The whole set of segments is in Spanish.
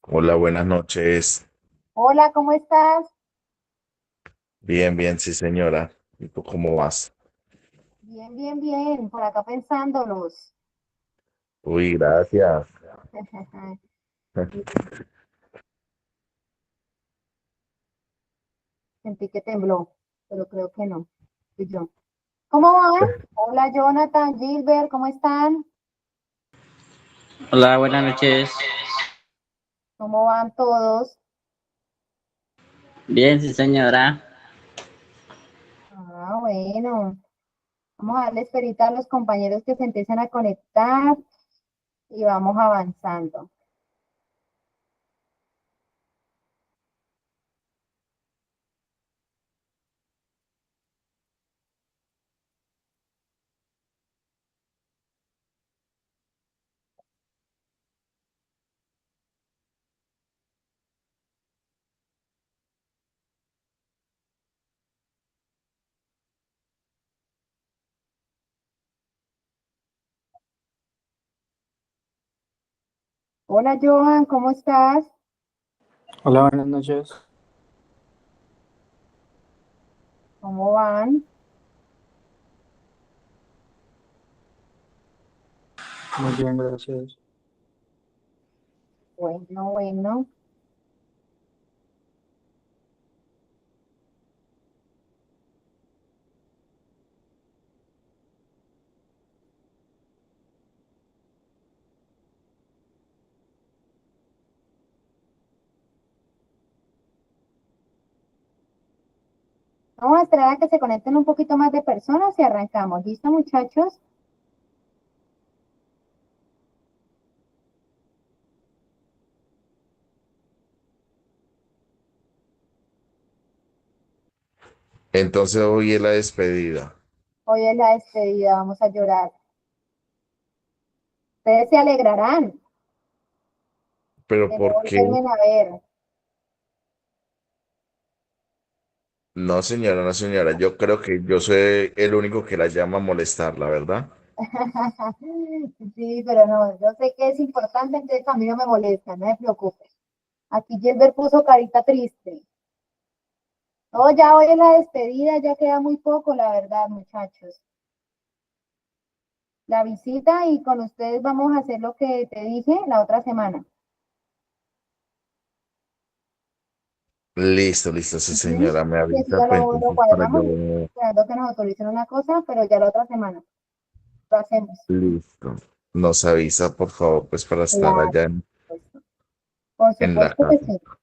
Hola, buenas noches. Hola, ¿cómo estás? Bien, bien, sí, señora. ¿Y tú cómo vas? Bien, bien, bien. Por acá pensándolos. Uy, gracias. Sentí que tembló, pero creo que no. Fui yo. ¿Cómo van? Hola, Jonathan, Gilbert, ¿cómo están? Hola, buenas noches. ¿Cómo van todos? Bien, sí, señora. Ah, bueno. Vamos a darle esperita a los compañeros que se empiecen a conectar y vamos avanzando. Hola, Johan, ¿cómo estás? Hola, buenas noches. ¿Cómo van? Muy bien, gracias. Bueno, bueno. Vamos a esperar a que se conecten un poquito más de personas y arrancamos. ¿Listo, muchachos? Entonces hoy es la despedida. Hoy es la despedida, vamos a llorar. Ustedes se alegrarán ¿Pero de no por qué? volverme a ver. No, señora, no, señora. Yo creo que yo soy el único que la llama a molestar, la verdad. Sí, pero no, yo sé que es importante, entonces a mí no me molesta, no me preocupe. Aquí Gilbert puso carita triste. No, ya hoy es la despedida, ya queda muy poco, la verdad, muchachos. La visita y con ustedes vamos a hacer lo que te dije la otra semana. Listo, listo, sí, Ujú. señora. Me Y así avisa, ya pues lo entonces para cuadramos, yo. esperando que nos autoricen una cosa, pero ya la otra semana lo hacemos. Listo. Nos avisa, por favor, pues para estar Claro, allá pues, por en la supuesto que casa. sí.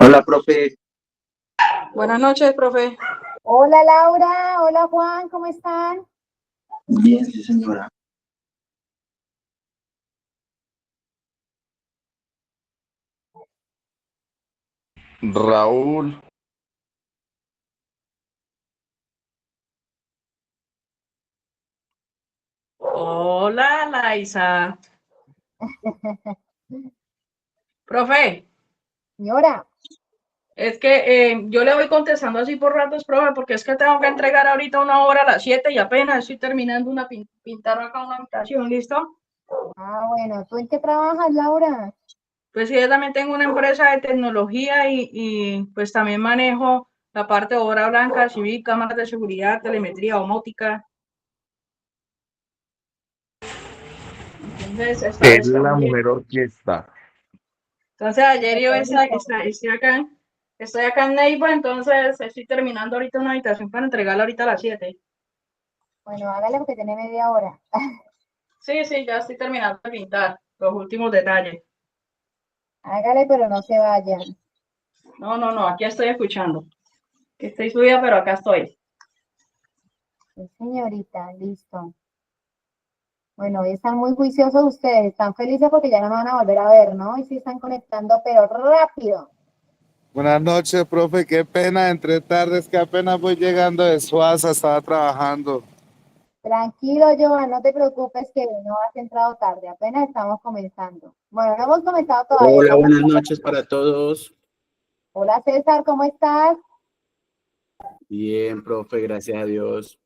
Hola, profe. Buenas noches, profe. Hola Laura, hola Juan, ¿cómo están? Bien, sí, señora. Raúl, Hola, Laisa. Profe, Señora, es que yo le voy contestando así por ratos, profe, porque es que tengo que entregar ahorita una obra a las 7 y apenas estoy terminando una pintar acá una habitación, ¿listo? bueno, ¿tú en qué trabajas, Laura? Pues sí, yo también tengo una empresa de tecnología pues también manejo la parte de obra blanca, civil, cámaras de seguridad, telemetría, domótica. Entonces, que es la oye, mujer orquesta. entonces ayer yo Perfecto. estoy acá en Neiva, entonces estoy terminando ahorita una habitación para entregarla ahorita a las 7. Bueno, hágale porque tiene media hora. Sí, sí, ya estoy terminando de pintar los últimos detalles. Hágale, pero no se vayan. No, no, no, aquí estoy escuchando. Que estoy subida, pero acá estoy. Sí, señorita, listo. Bueno, hoy están muy juiciosos ustedes, están felices porque ya no me van a volver a ver, ¿no? Y sí están conectando, pero rápido. Buenas noches, profe. Qué pena, entre tardes que apenas voy llegando de Suaza, estaba trabajando. Tranquilo, Joan, no te preocupes que no has entrado tarde, apenas estamos comenzando. Bueno, no hemos comenzado todavía. Hola, buenas noches para todos. Hola César, ¿cómo estás? Bien, profe, gracias a Dios.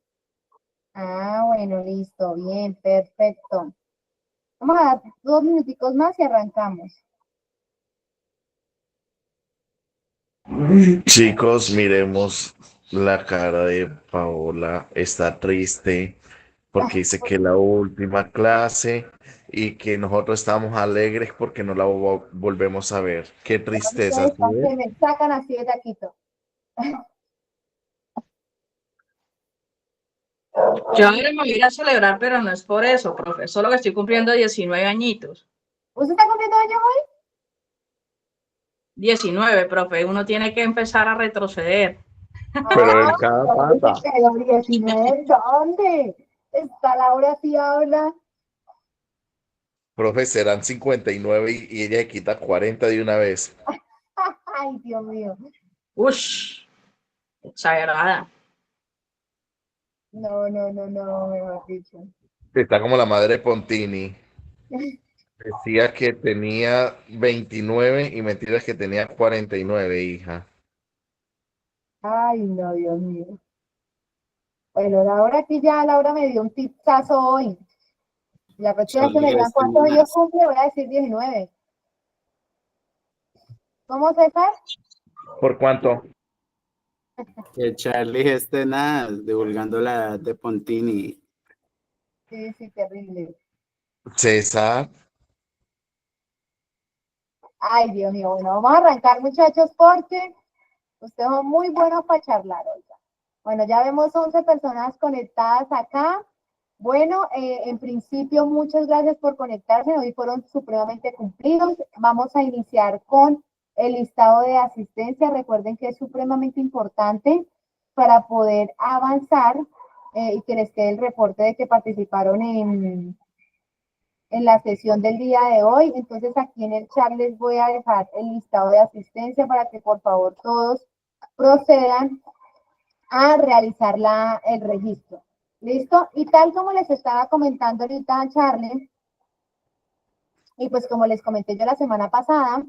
Ah, bueno, listo, bien, perfecto. Vamos a dar 2 minuticos más y arrancamos. Chicos, miremos la cara de Paola. Está triste porque dice que es la última clase y que nosotros estamos alegres porque no la volvemos a ver. Qué tristeza, Ustedes ¿sí están ves? que me sacan así de taquito. Yo ahora me voy a ir a celebrar, pero no es por eso, profe. Solo que estoy cumpliendo 19 añitos. ¿Usted está cumpliendo años hoy? 19, profe. Uno tiene que empezar a retroceder. Pero Ah, en cada yo dije pata. que los 19, ¿dónde? Está Laura sí habla. Profe, serán 59 y ella le quita 40 de una vez. Ay, Dios mío. Ush, exagerada. No, no, no, no, mejor dicho. Está como la madre Pontini. Decía que tenía 29 y mentiras que tenía 49, hija. Ay, no, Dios mío. Bueno, Laura aquí ya, Laura me dio un tipazo hoy. La próxima vez que me Charlie digan es cuántos años tenaz. cumple, voy a decir 19. ¿Cómo, César? ¿Por cuánto? Que Charlie es tenaz, divulgando la edad de Pontini. Sí, sí, terrible. César. Ay, Dios mío. Bueno, vamos a arrancar, muchachos, porque ustedes son muy buenos para charlar hoy. Bueno, ya vemos 11 personas conectadas acá. Bueno, en principio, muchas gracias por conectarse. Hoy fueron supremamente cumplidos. Vamos a iniciar con el listado de asistencia. Recuerden que es supremamente importante para poder avanzar y que les quede el reporte de que participaron en la sesión del día de hoy. Entonces, aquí en el chat les voy a dejar el listado de asistencia para que por favor todos procedan a realizar el registro. ¿Listo? Y tal como les estaba comentando ahorita a Charlie, y pues como les comenté yo la semana pasada,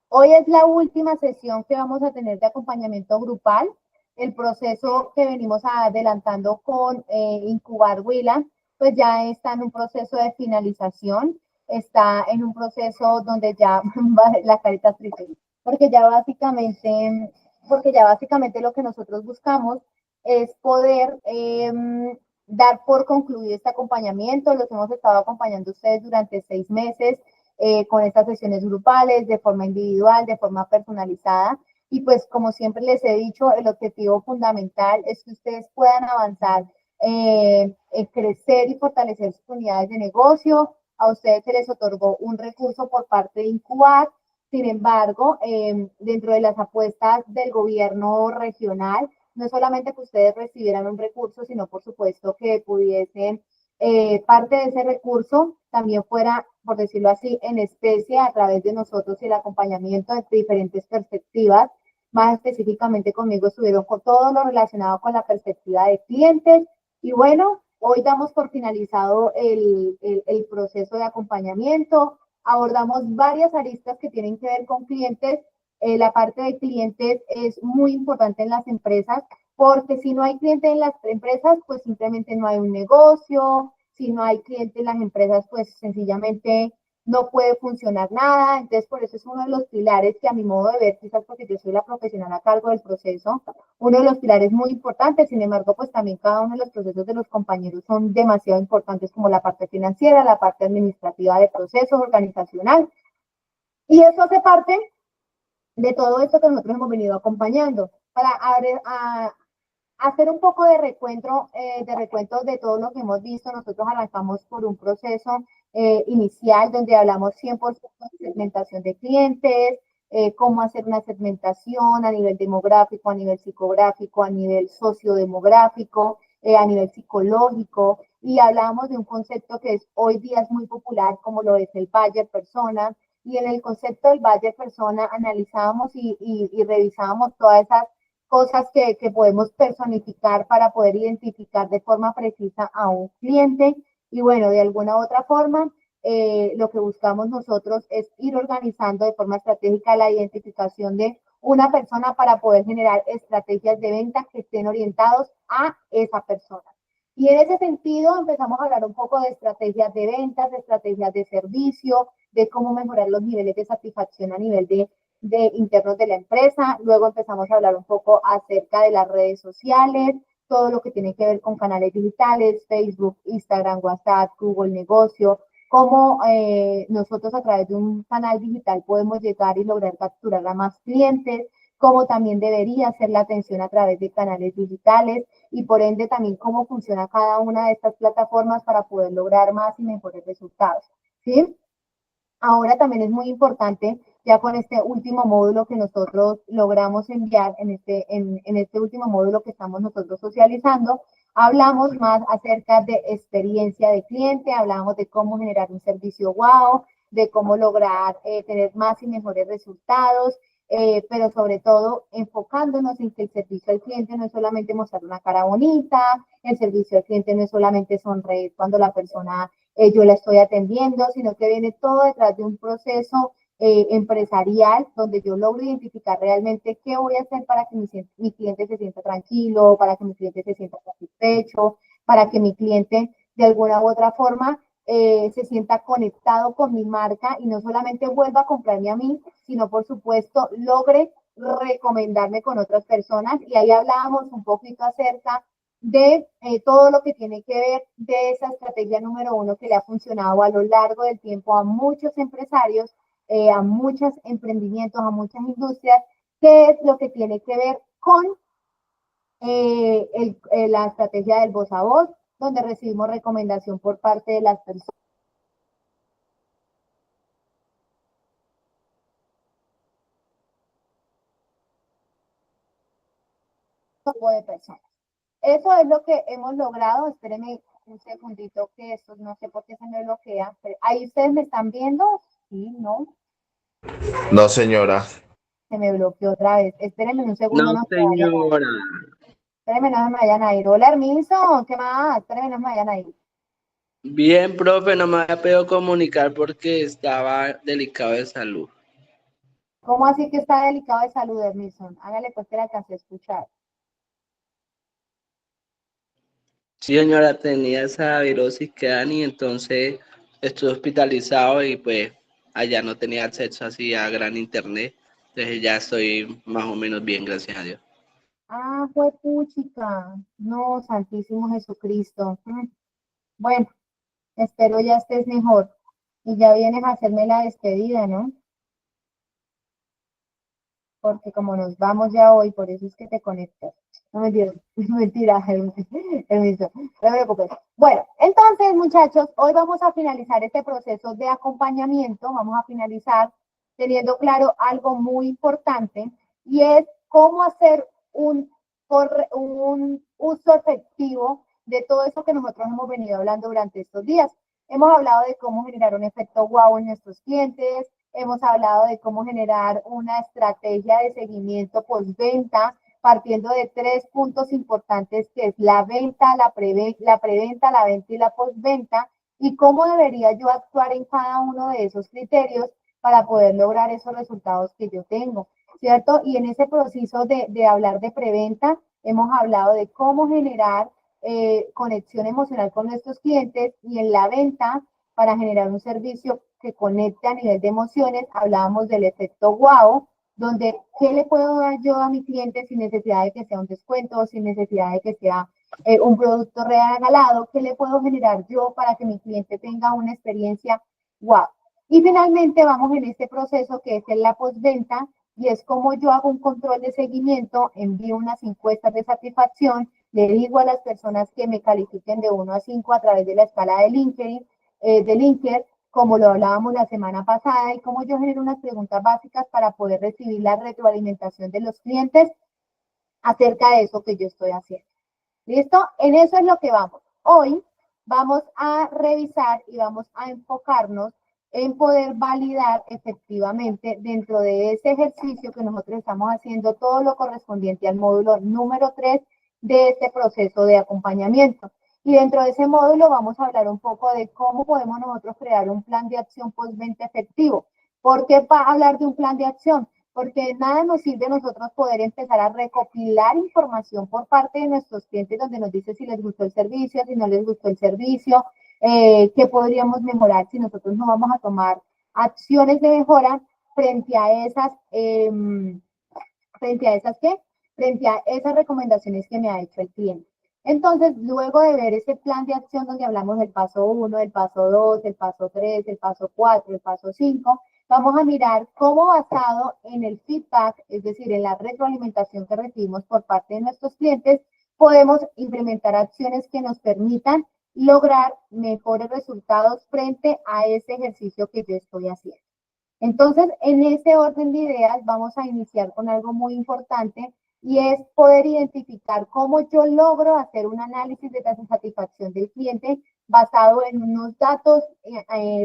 hoy es la última sesión que vamos a tener de acompañamiento grupal. El proceso que venimos adelantando con Incubar Huila, pues ya está en un proceso de finalización, está en un proceso donde ya la carita triste, porque ya básicamente lo que nosotros buscamos es poder dar por concluido este acompañamiento. Los hemos estado acompañando a ustedes durante 6 meses con estas sesiones grupales, de forma individual, de forma personalizada. Y pues como siempre les he dicho, el objetivo fundamental es que ustedes puedan avanzar, crecer y fortalecer sus unidades de negocio. A ustedes se les otorgó un recurso por parte de Incubar. Sin embargo, dentro de las apuestas del gobierno regional, no solamente que ustedes recibieran un recurso, sino por supuesto que pudiesen parte de ese recurso también fuera, por decirlo así, en especie a través de nosotros y el acompañamiento de diferentes perspectivas. Más específicamente conmigo estuvieron con todo lo relacionado con la perspectiva de clientes. Y bueno, hoy damos por finalizado el proceso de acompañamiento. Abordamos varias aristas que tienen que ver con clientes. La parte de clientes es muy importante en las empresas porque si no hay cliente en las empresas, pues simplemente no hay un negocio. Si no hay cliente en las empresas, pues sencillamente no puede funcionar nada. Entonces, por eso es uno de los pilares que a mi modo de ver, quizás porque yo soy la profesional a cargo del proceso, uno de los pilares muy importantes. Sin embargo, pues también cada uno de los procesos de los compañeros son demasiado importantes, como la parte financiera, la parte administrativa de procesos, organizacional. Y eso hace parte de todo esto que nosotros hemos venido acompañando. Para hacer un poco de recuento de todo lo que hemos visto, nosotros arrancamos por un proceso inicial donde hablamos 100% de segmentación de clientes, cómo hacer una segmentación a nivel demográfico, a nivel psicográfico, a nivel sociodemográfico, a nivel psicológico, y hablamos de un concepto que hoy día es muy popular, como lo es el buyer persona, y en el concepto del buyer persona analizábamos y revisábamos todas esas cosas que podemos personificar para poder identificar de forma precisa a un cliente. Y bueno, de alguna u otra forma, lo que buscamos nosotros es ir organizando de forma estratégica la identificación de una persona para poder generar estrategias de venta que estén orientados a esa persona. Y en ese sentido empezamos a hablar un poco de estrategias de ventas, de estrategias de servicio, de cómo mejorar los niveles de satisfacción a nivel de internos de la empresa. Luego empezamos a hablar un poco acerca de las redes sociales, todo lo que tiene que ver con canales digitales, Facebook, Instagram, WhatsApp, Google Negocio, cómo nosotros a través de un canal digital podemos llegar y lograr capturar a más clientes, cómo también debería ser la atención a través de canales digitales y por ende también cómo funciona cada una de estas plataformas para poder lograr más y mejores resultados, ¿sí? Ahora también es muy importante, ya con este último módulo que nosotros logramos enviar, en este último módulo que estamos nosotros socializando, hablamos más acerca de experiencia de cliente, hablamos de cómo generar un servicio wow, de cómo lograr tener más y mejores resultados, pero sobre todo enfocándonos en que el servicio al cliente no es solamente mostrar una cara bonita, el servicio al cliente no es solamente sonreír cuando la persona yo la estoy atendiendo, sino que viene todo detrás de un proceso empresarial donde yo logro identificar realmente qué voy a hacer para que mi cliente se sienta tranquilo, para que mi cliente se sienta satisfecho, para que mi cliente de alguna u otra forma se sienta conectado con mi marca y no solamente vuelva a comprarme a mí, sino por supuesto logre recomendarme con otras personas. Y ahí hablábamos un poquito acerca de todo lo que tiene que ver de esa estrategia número 1 que le ha funcionado a lo largo del tiempo a muchos empresarios, a muchos emprendimientos, a muchas industrias, que es lo que tiene que ver con la estrategia del voz a voz, donde recibimos recomendación por parte de las personas. De personas. Eso es lo que hemos logrado. Espérenme un segundito que esto no sé por qué se me bloquea. Pero ahí ustedes me están viendo. Sí, no. No, señora. Se me bloqueó otra vez. Espérenme un segundo. No, señora. Espérenme, no se me vayan a ir. Hola, Hermiso. ¿Qué más? Espérenme, no se me vayan a ir. Bien, profe, no me había podido comunicar porque estaba delicado de salud. ¿Cómo así que está delicado de salud, Hermiso? Hágale pues que la alcancé a escuchar. Sí, señora, tenía esa virosis que dan y entonces estuve hospitalizado y pues allá no tenía acceso así a gran internet. Entonces ya estoy más o menos bien, gracias a Dios. Ah, fue puchica. No, Santísimo Jesucristo. Bueno, espero ya estés mejor. Y ya vienes a hacerme la despedida, ¿no? Porque como nos vamos ya hoy, por eso es que te conectas. No mentira, mentira, Hermiso, no te preocupes. Bueno, entonces, muchachos, hoy vamos a finalizar este proceso de acompañamiento, vamos a finalizar teniendo claro algo muy importante y es cómo hacer un uso efectivo de todo eso que nosotros hemos venido hablando durante estos días. Hemos hablado de cómo generar un efecto wow en nuestros clientes, hemos hablado de cómo generar una estrategia de seguimiento postventa, partiendo de 3 puntos importantes, que es la venta, la preventa, la venta y la postventa, y cómo debería yo actuar en cada uno de esos criterios para poder lograr esos resultados que yo tengo, ¿cierto? Y en ese proceso de hablar de preventa, hemos hablado de cómo generar conexión emocional con nuestros clientes, y en la venta, para generar un servicio que conecte a nivel de emociones, hablábamos del efecto wow, donde ¿qué le puedo dar yo a mi cliente sin necesidad de que sea un descuento, sin necesidad de que sea un producto regalado? ¿Qué le puedo generar yo para que mi cliente tenga una experiencia wow? Y finalmente vamos en este proceso que es en la postventa, y es como yo hago un control de seguimiento, envío unas encuestas de satisfacción, le digo a las personas que me califiquen de 1 a 5 a través de la escala de LinkedIn, como lo hablábamos la semana pasada, y cómo yo genero unas preguntas básicas para poder recibir la retroalimentación de los clientes acerca de eso que yo estoy haciendo. ¿Listo? En eso es lo que vamos. Hoy vamos a revisar y vamos a enfocarnos en poder validar efectivamente dentro de ese ejercicio que nosotros estamos haciendo todo lo correspondiente al módulo número 3 de este proceso de acompañamiento. Y dentro de ese módulo vamos a hablar un poco de cómo podemos nosotros crear un plan de acción postventa efectivo. ¿Por qué hablar de un plan de acción? Porque nada nos sirve a nosotros poder empezar a recopilar información por parte de nuestros clientes donde nos dice si les gustó el servicio, si no les gustó el servicio, qué podríamos mejorar si nosotros no vamos a tomar acciones de mejora frente a esas, frente a esas recomendaciones que me ha hecho el cliente. Entonces, luego de ver ese plan de acción donde hablamos del paso 1, el paso 2, el paso 3, el paso 4, el paso 5, vamos a mirar cómo basado en el feedback, es decir, en la retroalimentación que recibimos por parte de nuestros clientes, podemos implementar acciones que nos permitan lograr mejores resultados frente a ese ejercicio que yo estoy haciendo. Entonces, en ese orden de ideas, vamos a iniciar con algo muy importante y es poder identificar cómo yo logro hacer un análisis de la satisfacción del cliente basado en unos datos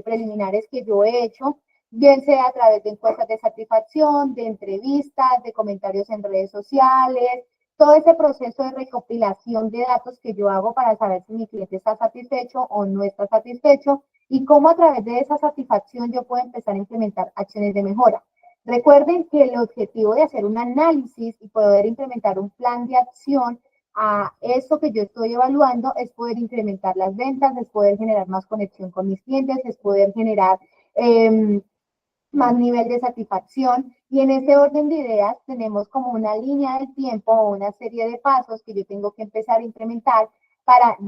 preliminares que yo he hecho, bien sea a través de encuestas de satisfacción, de entrevistas, de comentarios en redes sociales, todo ese proceso de recopilación de datos que yo hago para saber si mi cliente está satisfecho o no está satisfecho y cómo a través de esa satisfacción yo puedo empezar a implementar acciones de mejora. Recuerden que el objetivo de hacer un análisis y poder implementar un plan de acción a eso que yo estoy evaluando es poder incrementar las ventas, es poder generar más conexión con mis clientes, es poder generar más nivel de satisfacción. Y en ese orden de ideas tenemos como una línea del tiempo o una serie de pasos que yo tengo que empezar a implementar para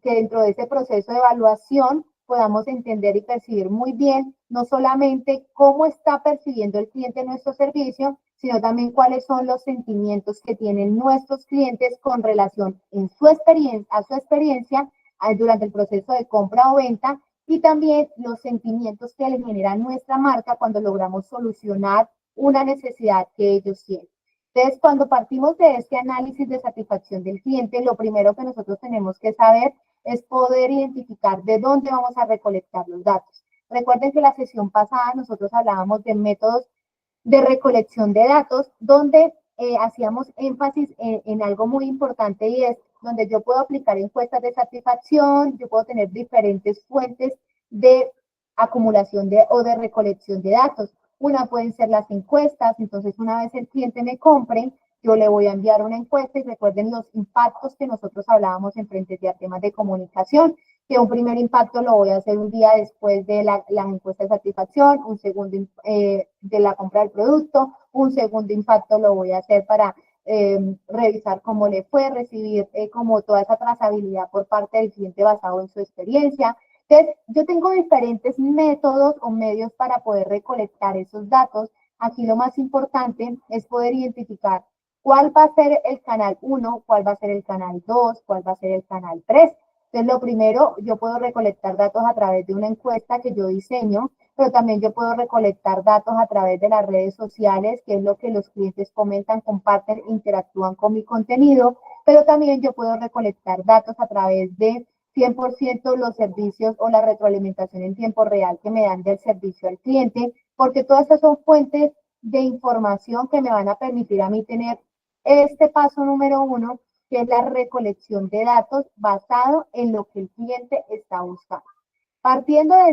que dentro de ese proceso de evaluación podamos entender y percibir muy bien, no solamente cómo está percibiendo el cliente nuestro servicio, sino también cuáles son los sentimientos que tienen nuestros clientes con relación a su experiencia durante el proceso de compra o venta y también los sentimientos que le genera nuestra marca cuando logramos solucionar una necesidad que ellos tienen. Entonces, cuando partimos de este análisis de satisfacción del cliente, lo primero que nosotros tenemos que saber es poder identificar de dónde vamos a recolectar los datos. Recuerden que la sesión pasada nosotros hablábamos de métodos de recolección de datos, donde hacíamos énfasis en algo muy importante y es donde yo puedo aplicar encuestas de satisfacción, yo puedo tener diferentes fuentes de acumulación o de recolección de datos. Una pueden ser las encuestas, entonces una vez el cliente me compre, yo le voy a enviar una encuesta y recuerden los impactos que nosotros hablábamos en Frente a temas de comunicación, que un primer impacto lo voy a hacer un día después de la encuesta de satisfacción, un segundo de la compra del producto, un segundo impacto lo voy a hacer para revisar cómo le fue, recibir como toda esa trazabilidad por parte del cliente basado en su experiencia. Entonces, yo tengo diferentes métodos o medios para poder recolectar esos datos. Aquí lo más importante es poder identificar cuál va a ser el canal 1, cuál va a ser el canal 2, cuál va a ser el canal 3. Entonces, lo primero, yo puedo recolectar datos a través de una encuesta que yo diseño, pero también yo puedo recolectar datos a través de las redes sociales, que es lo que los clientes comentan, comparten, interactúan con mi contenido, pero también yo puedo recolectar datos a través de 100% los servicios o la retroalimentación en tiempo real que me dan del servicio al cliente, porque todas estas son fuentes de información que me van a permitir a mí tener este paso número 1, que es la recolección de datos basado en lo que el cliente está buscando. Partiendo de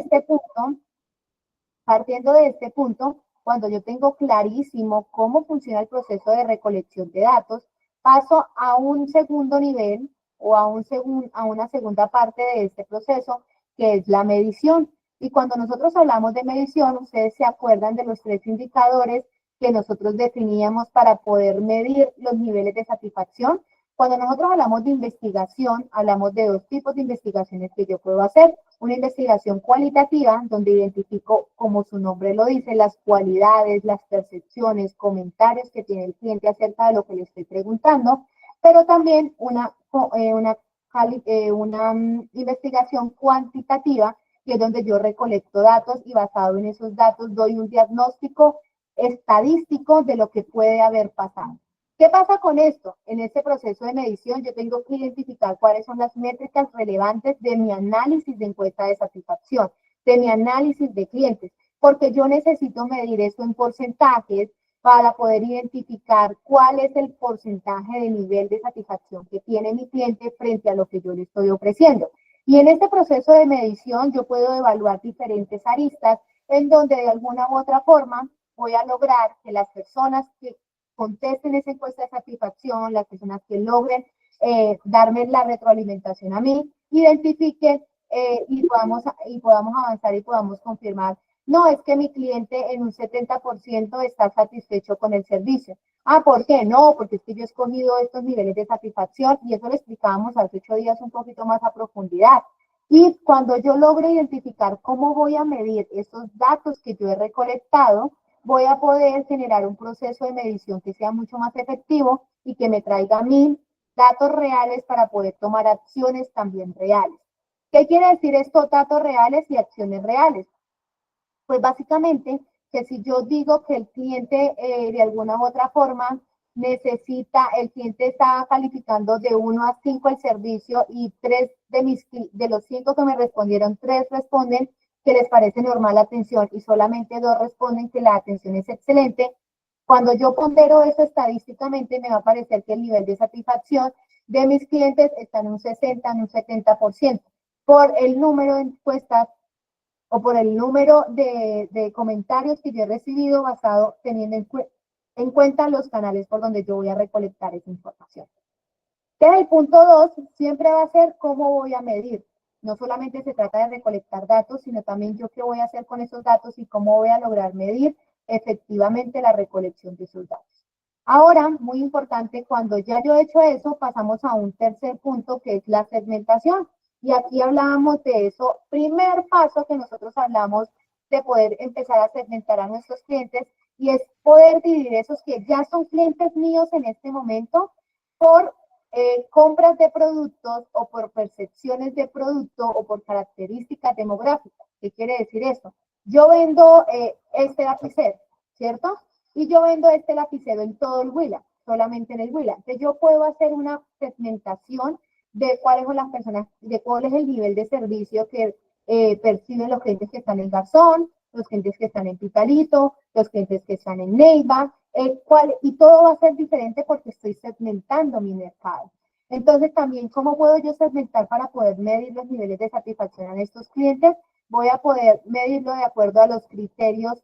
este punto, cuando yo tengo clarísimo cómo funciona el proceso de recolección de datos, paso a un segundo nivel o a una segunda parte de este proceso, que es la medición. Y cuando nosotros hablamos de medición, ustedes se acuerdan de los 3 indicadores que nosotros definíamos para poder medir los niveles de satisfacción. Cuando nosotros hablamos de investigación, hablamos de 2 tipos de investigaciones que yo puedo hacer. Una investigación cualitativa, donde identifico, como su nombre lo dice, las cualidades, las percepciones, comentarios que tiene el cliente acerca de lo que le estoy preguntando, pero también una investigación cuantitativa, que es donde yo recolecto datos y basado en esos datos doy un diagnóstico estadístico de lo que puede haber pasado. ¿Qué pasa con esto? En este proceso de medición yo tengo que identificar cuáles son las métricas relevantes de mi análisis de encuesta de satisfacción. de mi análisis de clientes, porque yo necesito medir esto en porcentajes para poder identificar cuál es el porcentaje de nivel de satisfacción que tiene mi cliente frente a lo que yo le estoy ofreciendo. Y en este proceso de medición yo puedo evaluar diferentes aristas en donde de alguna u otra forma voy a lograr que las personas que contesten esa encuesta de satisfacción, las personas que logren darme la retroalimentación a mí, identifiquen y podamos avanzar y podamos confirmar, no, es que mi cliente en un 70% está satisfecho con el servicio. Ah, ¿por qué? No, porque es que yo he escogido estos niveles de satisfacción y eso lo explicábamos hace 8 días un poquito más a profundidad. Y cuando yo logre identificar cómo voy a medir esos datos que yo he recolectado, voy a poder generar un proceso de medición que sea mucho más efectivo y que me traiga a mí datos reales para poder tomar acciones también reales. ¿Qué quiere decir esto? Datos reales y acciones reales. Pues básicamente que si yo digo que el cliente de alguna u otra forma el cliente está calificando de 1 a 5 el servicio y de los 5 que me respondieron, 3 responden que les parece normal la atención y solamente 2 responden que la atención es excelente. Cuando yo pondero eso estadísticamente, me va a parecer que el nivel de satisfacción de mis clientes está en un 60, en un 70%, por el número de encuestas o por el número de comentarios que yo he recibido basado teniendo en cuenta los canales por donde yo voy a recolectar esa información. Entonces, el punto 2 siempre va a ser cómo voy a medir. No solamente se trata de recolectar datos, sino también yo qué voy a hacer con esos datos y cómo voy a lograr medir efectivamente la recolección de esos datos. Ahora, muy importante, cuando ya yo he hecho eso, pasamos a un tercer punto que es la segmentación. Y aquí hablábamos de eso, primer paso que nosotros hablamos de poder empezar a segmentar a nuestros clientes y es poder dividir esos que ya son clientes míos en este momento por compras de productos o por percepciones de producto o por características demográficas. ¿Qué quiere decir eso? Yo vendo este lapicero, ¿cierto? Y yo vendo este lapicero en todo el Huila, solamente en el Huila. Entonces yo puedo hacer una segmentación de cuáles son las personas, de cuál es el nivel de servicio que perciben los clientes que están en Garzón, los clientes que están en Pitalito, los clientes que están en Neiva, y todo va a ser diferente porque estoy segmentando mi mercado. Entonces también, ¿cómo puedo yo segmentar para poder medir los niveles de satisfacción en estos clientes? Voy a poder medirlo de acuerdo a los criterios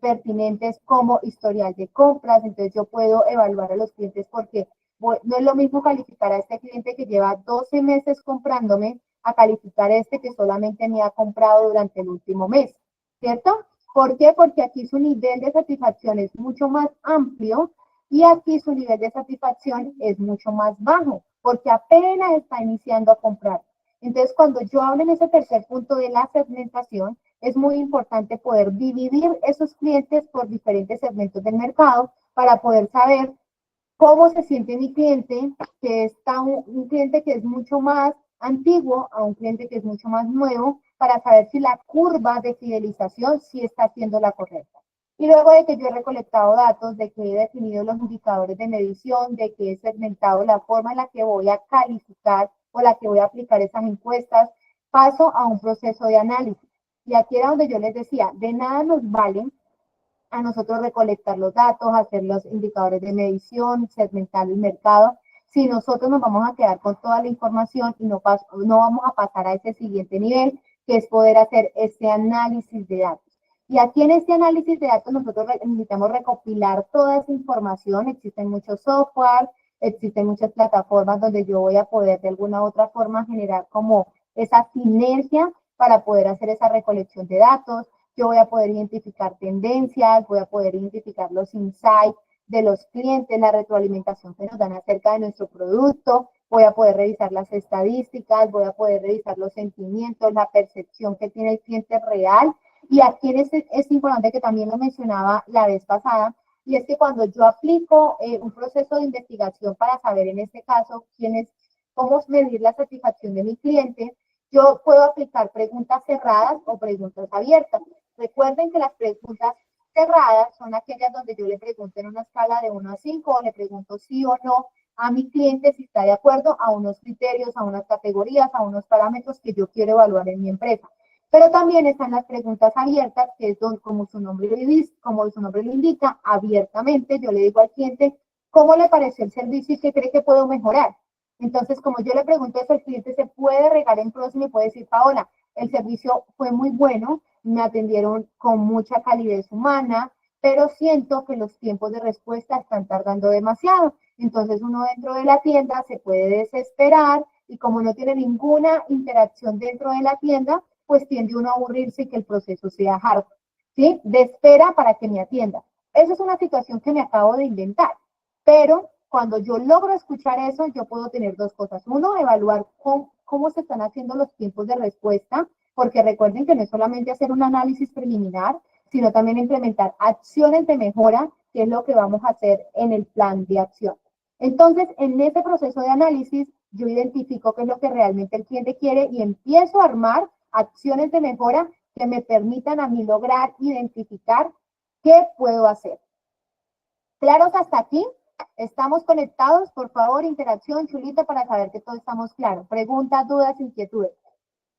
pertinentes como historial de compras. Entonces yo puedo evaluar a los clientes porque no es lo mismo calificar a este cliente que lleva 12 meses comprándome a calificar a este que solamente me ha comprado durante el último mes, ¿cierto? ¿Por qué? Porque aquí su nivel de satisfacción es mucho más amplio y aquí su nivel de satisfacción es mucho más bajo, porque apenas está iniciando a comprar. Entonces, cuando yo hablo en ese tercer punto de la segmentación, es muy importante poder dividir esos clientes por diferentes segmentos del mercado para poder saber cómo se siente mi cliente, que está un cliente que es mucho más antiguo a un cliente que es mucho más nuevo, para saber si la curva de fidelización sí está siendo la correcta. Y luego de que yo he recolectado datos, de que he definido los indicadores de medición, de que he segmentado la forma en la que voy a calificar o la que voy a aplicar esas encuestas, paso a un proceso de análisis. Y aquí era donde yo les decía, de nada nos valen a nosotros recolectar los datos, hacer los indicadores de medición, segmentar el mercado, si nosotros nos vamos a quedar con toda la información y no vamos a pasar a ese siguiente nivel, que es poder hacer ese análisis de datos. Y aquí en este análisis de datos nosotros necesitamos recopilar toda esa información. Existen muchos software, existen muchas plataformas donde yo voy a poder de alguna u otra forma generar como esa sinergia para poder hacer esa recolección de datos. Yo voy a poder identificar tendencias, voy a poder identificar los insights de los clientes, la retroalimentación que nos dan acerca de nuestro producto, voy a poder revisar las estadísticas, voy a poder revisar los sentimientos, la percepción que tiene el cliente real. Y aquí es importante que también lo mencionaba la vez pasada, y es que cuando yo aplico un proceso de investigación para saber en este caso cómo medir la satisfacción de mi cliente, yo puedo aplicar preguntas cerradas o preguntas abiertas. Recuerden que las preguntas cerradas son aquellas donde yo le pregunto en una escala de 1 a 5 o le pregunto sí o no a mi cliente si está de acuerdo a unos criterios, a unas categorías, a unos parámetros que yo quiero evaluar en mi empresa. Pero también están las preguntas abiertas, que es como su nombre lo indica, abiertamente yo le digo al cliente cómo le pareció el servicio y qué cree que puedo mejorar. Entonces, como yo le pregunto eso, el cliente se puede regar en pros y me puede decir, Paola, el servicio fue muy bueno, me atendieron con mucha calidez humana, pero siento que los tiempos de respuesta están tardando demasiado. Entonces, uno dentro de la tienda se puede desesperar y como no tiene ninguna interacción dentro de la tienda, pues tiende uno a aburrirse y que el proceso sea hard, ¿sí? De espera para que me atienda. Esa es una situación que me acabo de inventar, pero cuando yo logro escuchar eso, yo puedo tener dos cosas. Uno, evaluar cómo se están haciendo los tiempos de respuesta, porque recuerden que no es solamente hacer un análisis preliminar, sino también implementar acciones de mejora, que es lo que vamos a hacer en el plan de acción. Entonces, en ese proceso de análisis, yo identifico qué es lo que realmente el cliente quiere y empiezo a armar acciones de mejora que me permitan a mí lograr identificar qué puedo hacer. ¿Claros hasta aquí? ¿Estamos conectados? Por favor, interacción, Chulita, para saber que todos estamos claros. Preguntas, dudas, inquietudes.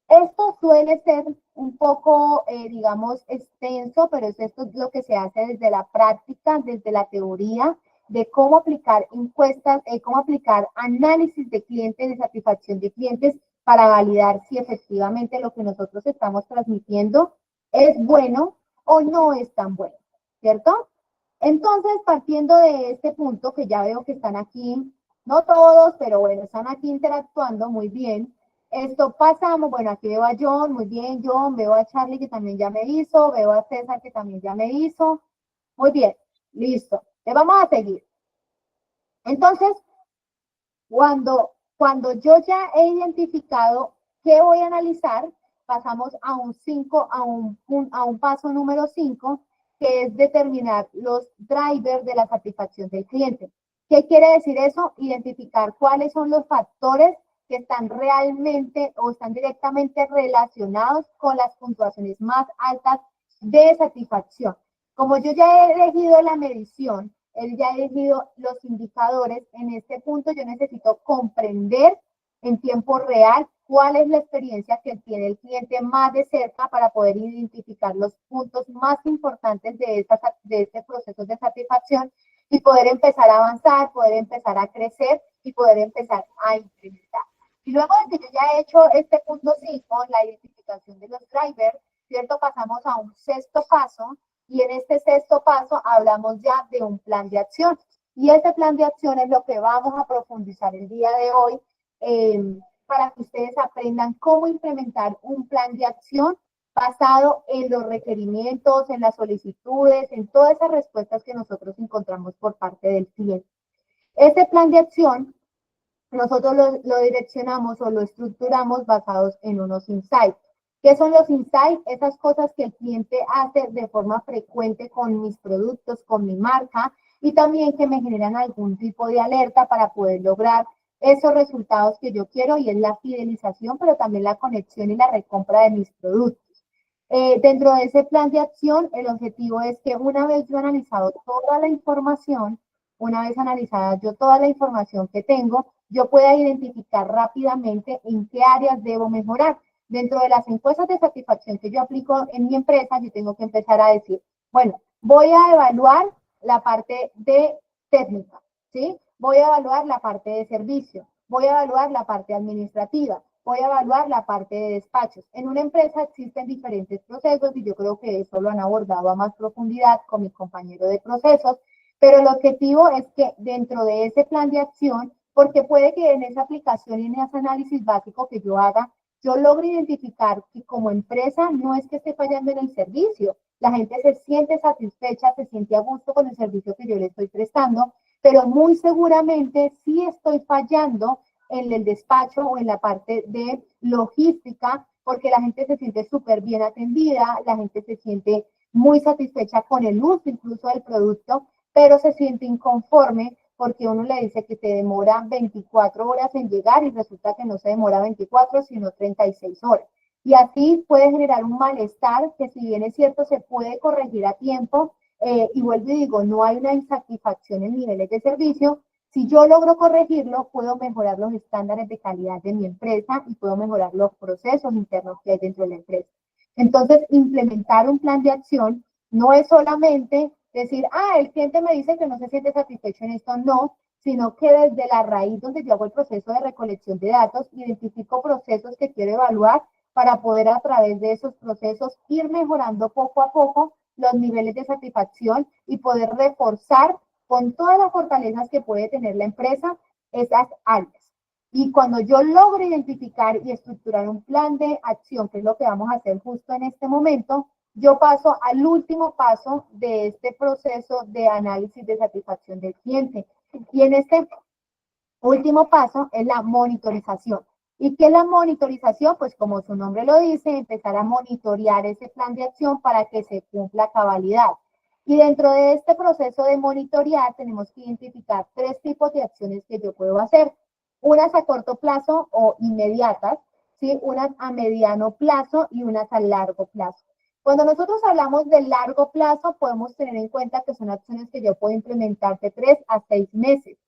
Esto suele ser un poco, digamos, extenso, pero esto es lo que se hace desde la práctica, desde la teoría, de cómo aplicar encuestas, cómo aplicar análisis de clientes, de satisfacción de clientes, para validar si efectivamente lo que nosotros estamos transmitiendo es bueno o no es tan bueno, ¿cierto? Entonces, partiendo de este punto, que ya veo que están aquí, no todos, pero bueno, están aquí interactuando muy bien. Esto pasamos, bueno, aquí veo a John, muy bien, John, veo a Charlie que también ya me hizo, veo a César que también ya me hizo. Muy bien, listo. Le vamos a seguir. Entonces, cuando yo ya he identificado qué voy a analizar, pasamos a un paso número 5, que es determinar los drivers de la satisfacción del cliente. ¿Qué quiere decir eso? Identificar cuáles son los factores que están realmente o están directamente relacionados con las puntuaciones más altas de satisfacción. Como yo ya he elegido la medición, él ya ha elegido los indicadores, en este punto yo necesito comprender en tiempo real cuál es la experiencia que tiene el cliente más de cerca para poder identificar los puntos más importantes de este proceso de satisfacción y poder empezar a avanzar, poder empezar a crecer y poder empezar a incrementar. Y luego de que yo ya he hecho este punto 5, la identificación de los drivers, ¿cierto? Pasamos a un sexto paso, y en este sexto paso hablamos ya de un plan de acción. Y ese plan de acción es lo que vamos a profundizar el día de hoy, para que ustedes aprendan cómo implementar un plan de acción basado en los requerimientos, en las solicitudes, en todas esas respuestas que nosotros encontramos por parte del cliente. Este plan de acción nosotros lo direccionamos o lo estructuramos basados en unos insights. ¿Qué son los insights? Esas cosas que el cliente hace de forma frecuente con mis productos, con mi marca, y también que me generan algún tipo de alerta para poder lograr esos resultados que yo quiero, y es la fidelización, pero también la conexión y la recompra de mis productos. Dentro de ese plan de acción, el objetivo es que una vez yo he analizado toda la información, una vez analizada yo toda la información que tengo, yo pueda identificar rápidamente en qué áreas debo mejorar. Dentro de las encuestas de satisfacción que yo aplico en mi empresa, yo tengo que empezar a decir, bueno, voy a evaluar la parte de técnica, ¿sí? Voy a evaluar la parte de servicio, voy a evaluar la parte administrativa, voy a evaluar la parte de despachos. En una empresa existen diferentes procesos y yo creo que eso lo han abordado a más profundidad con mi compañero de procesos, pero el objetivo es que dentro de ese plan de acción, porque puede que en esa aplicación y en ese análisis básico que yo haga, yo logro identificar que como empresa no es que esté fallando en el servicio, la gente se siente satisfecha, se siente a gusto con el servicio que yo le estoy prestando, pero muy seguramente sí estoy fallando en el despacho o en la parte de logística, porque la gente se siente súper bien atendida, la gente se siente muy satisfecha con el uso incluso del producto, pero se siente inconforme porque uno le dice que se demora 24 horas en llegar y resulta que no se demora 24, sino 36 horas. Y así puede generar un malestar que, si bien es cierto, se puede corregir a tiempo, y vuelvo y digo, no hay una insatisfacción en niveles de servicio. Si yo logro corregirlo, puedo mejorar los estándares de calidad de mi empresa y puedo mejorar los procesos internos que hay dentro de la empresa. Entonces, implementar un plan de acción no es solamente decir, el cliente me dice que no se siente satisfecho en esto, no, sino que desde la raíz donde yo hago el proceso de recolección de datos, identifico procesos que quiero evaluar para poder a través de esos procesos ir mejorando poco a poco los niveles de satisfacción y poder reforzar con todas las fortalezas que puede tener la empresa esas áreas. Y cuando yo logro identificar y estructurar un plan de acción, que es lo que vamos a hacer justo en este momento, yo paso al último paso de este proceso de análisis de satisfacción del cliente. Y en este último paso es la monitorización. ¿Y qué es la monitorización? Pues como su nombre lo dice, empezar a monitorear ese plan de acción para que se cumpla a cabalidad. Y dentro de este proceso de monitorear tenemos que identificar 3 tipos de acciones que yo puedo hacer. Unas a corto plazo o inmediatas, ¿sí? Unas a mediano plazo y unas a largo plazo. Cuando nosotros hablamos de largo plazo, podemos tener en cuenta que son acciones que yo puedo implementar de 3 a 6 meses.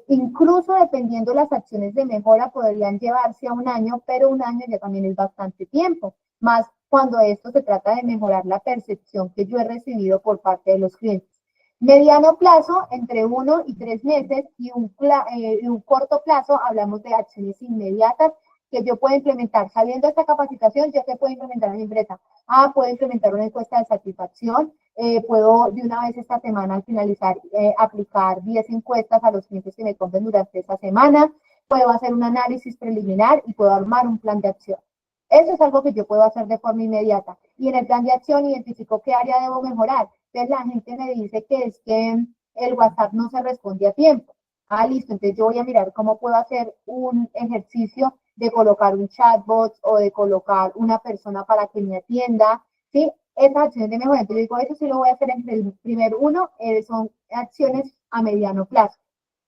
Incluso dependiendo las acciones de mejora podrían llevarse a un año, pero un año ya también es bastante tiempo, más cuando esto se trata de mejorar la percepción que yo he recibido por parte de los clientes. Mediano plazo, entre 1 y 3 meses, y un corto plazo, hablamos de acciones inmediatas que yo puedo implementar. Sabiendo esta capacitación, ¿ya se puede implementar en mi empresa? Puedo implementar una encuesta de satisfacción, puedo de una vez esta semana al finalizar aplicar 10 encuestas a los clientes que me compren durante esta semana, puedo hacer un análisis preliminar y puedo armar un plan de acción. Eso es algo que yo puedo hacer de forma inmediata. Y en el plan de acción identifico qué área debo mejorar. Entonces la gente me dice que es que el WhatsApp no se responde a tiempo. Listo, entonces yo voy a mirar cómo puedo hacer un ejercicio de colocar un chatbot o de colocar una persona para que me atienda, ¿sí? Esas acciones de mejora. Entonces yo digo, eso sí lo voy a hacer entre el primer uno, son acciones a mediano plazo.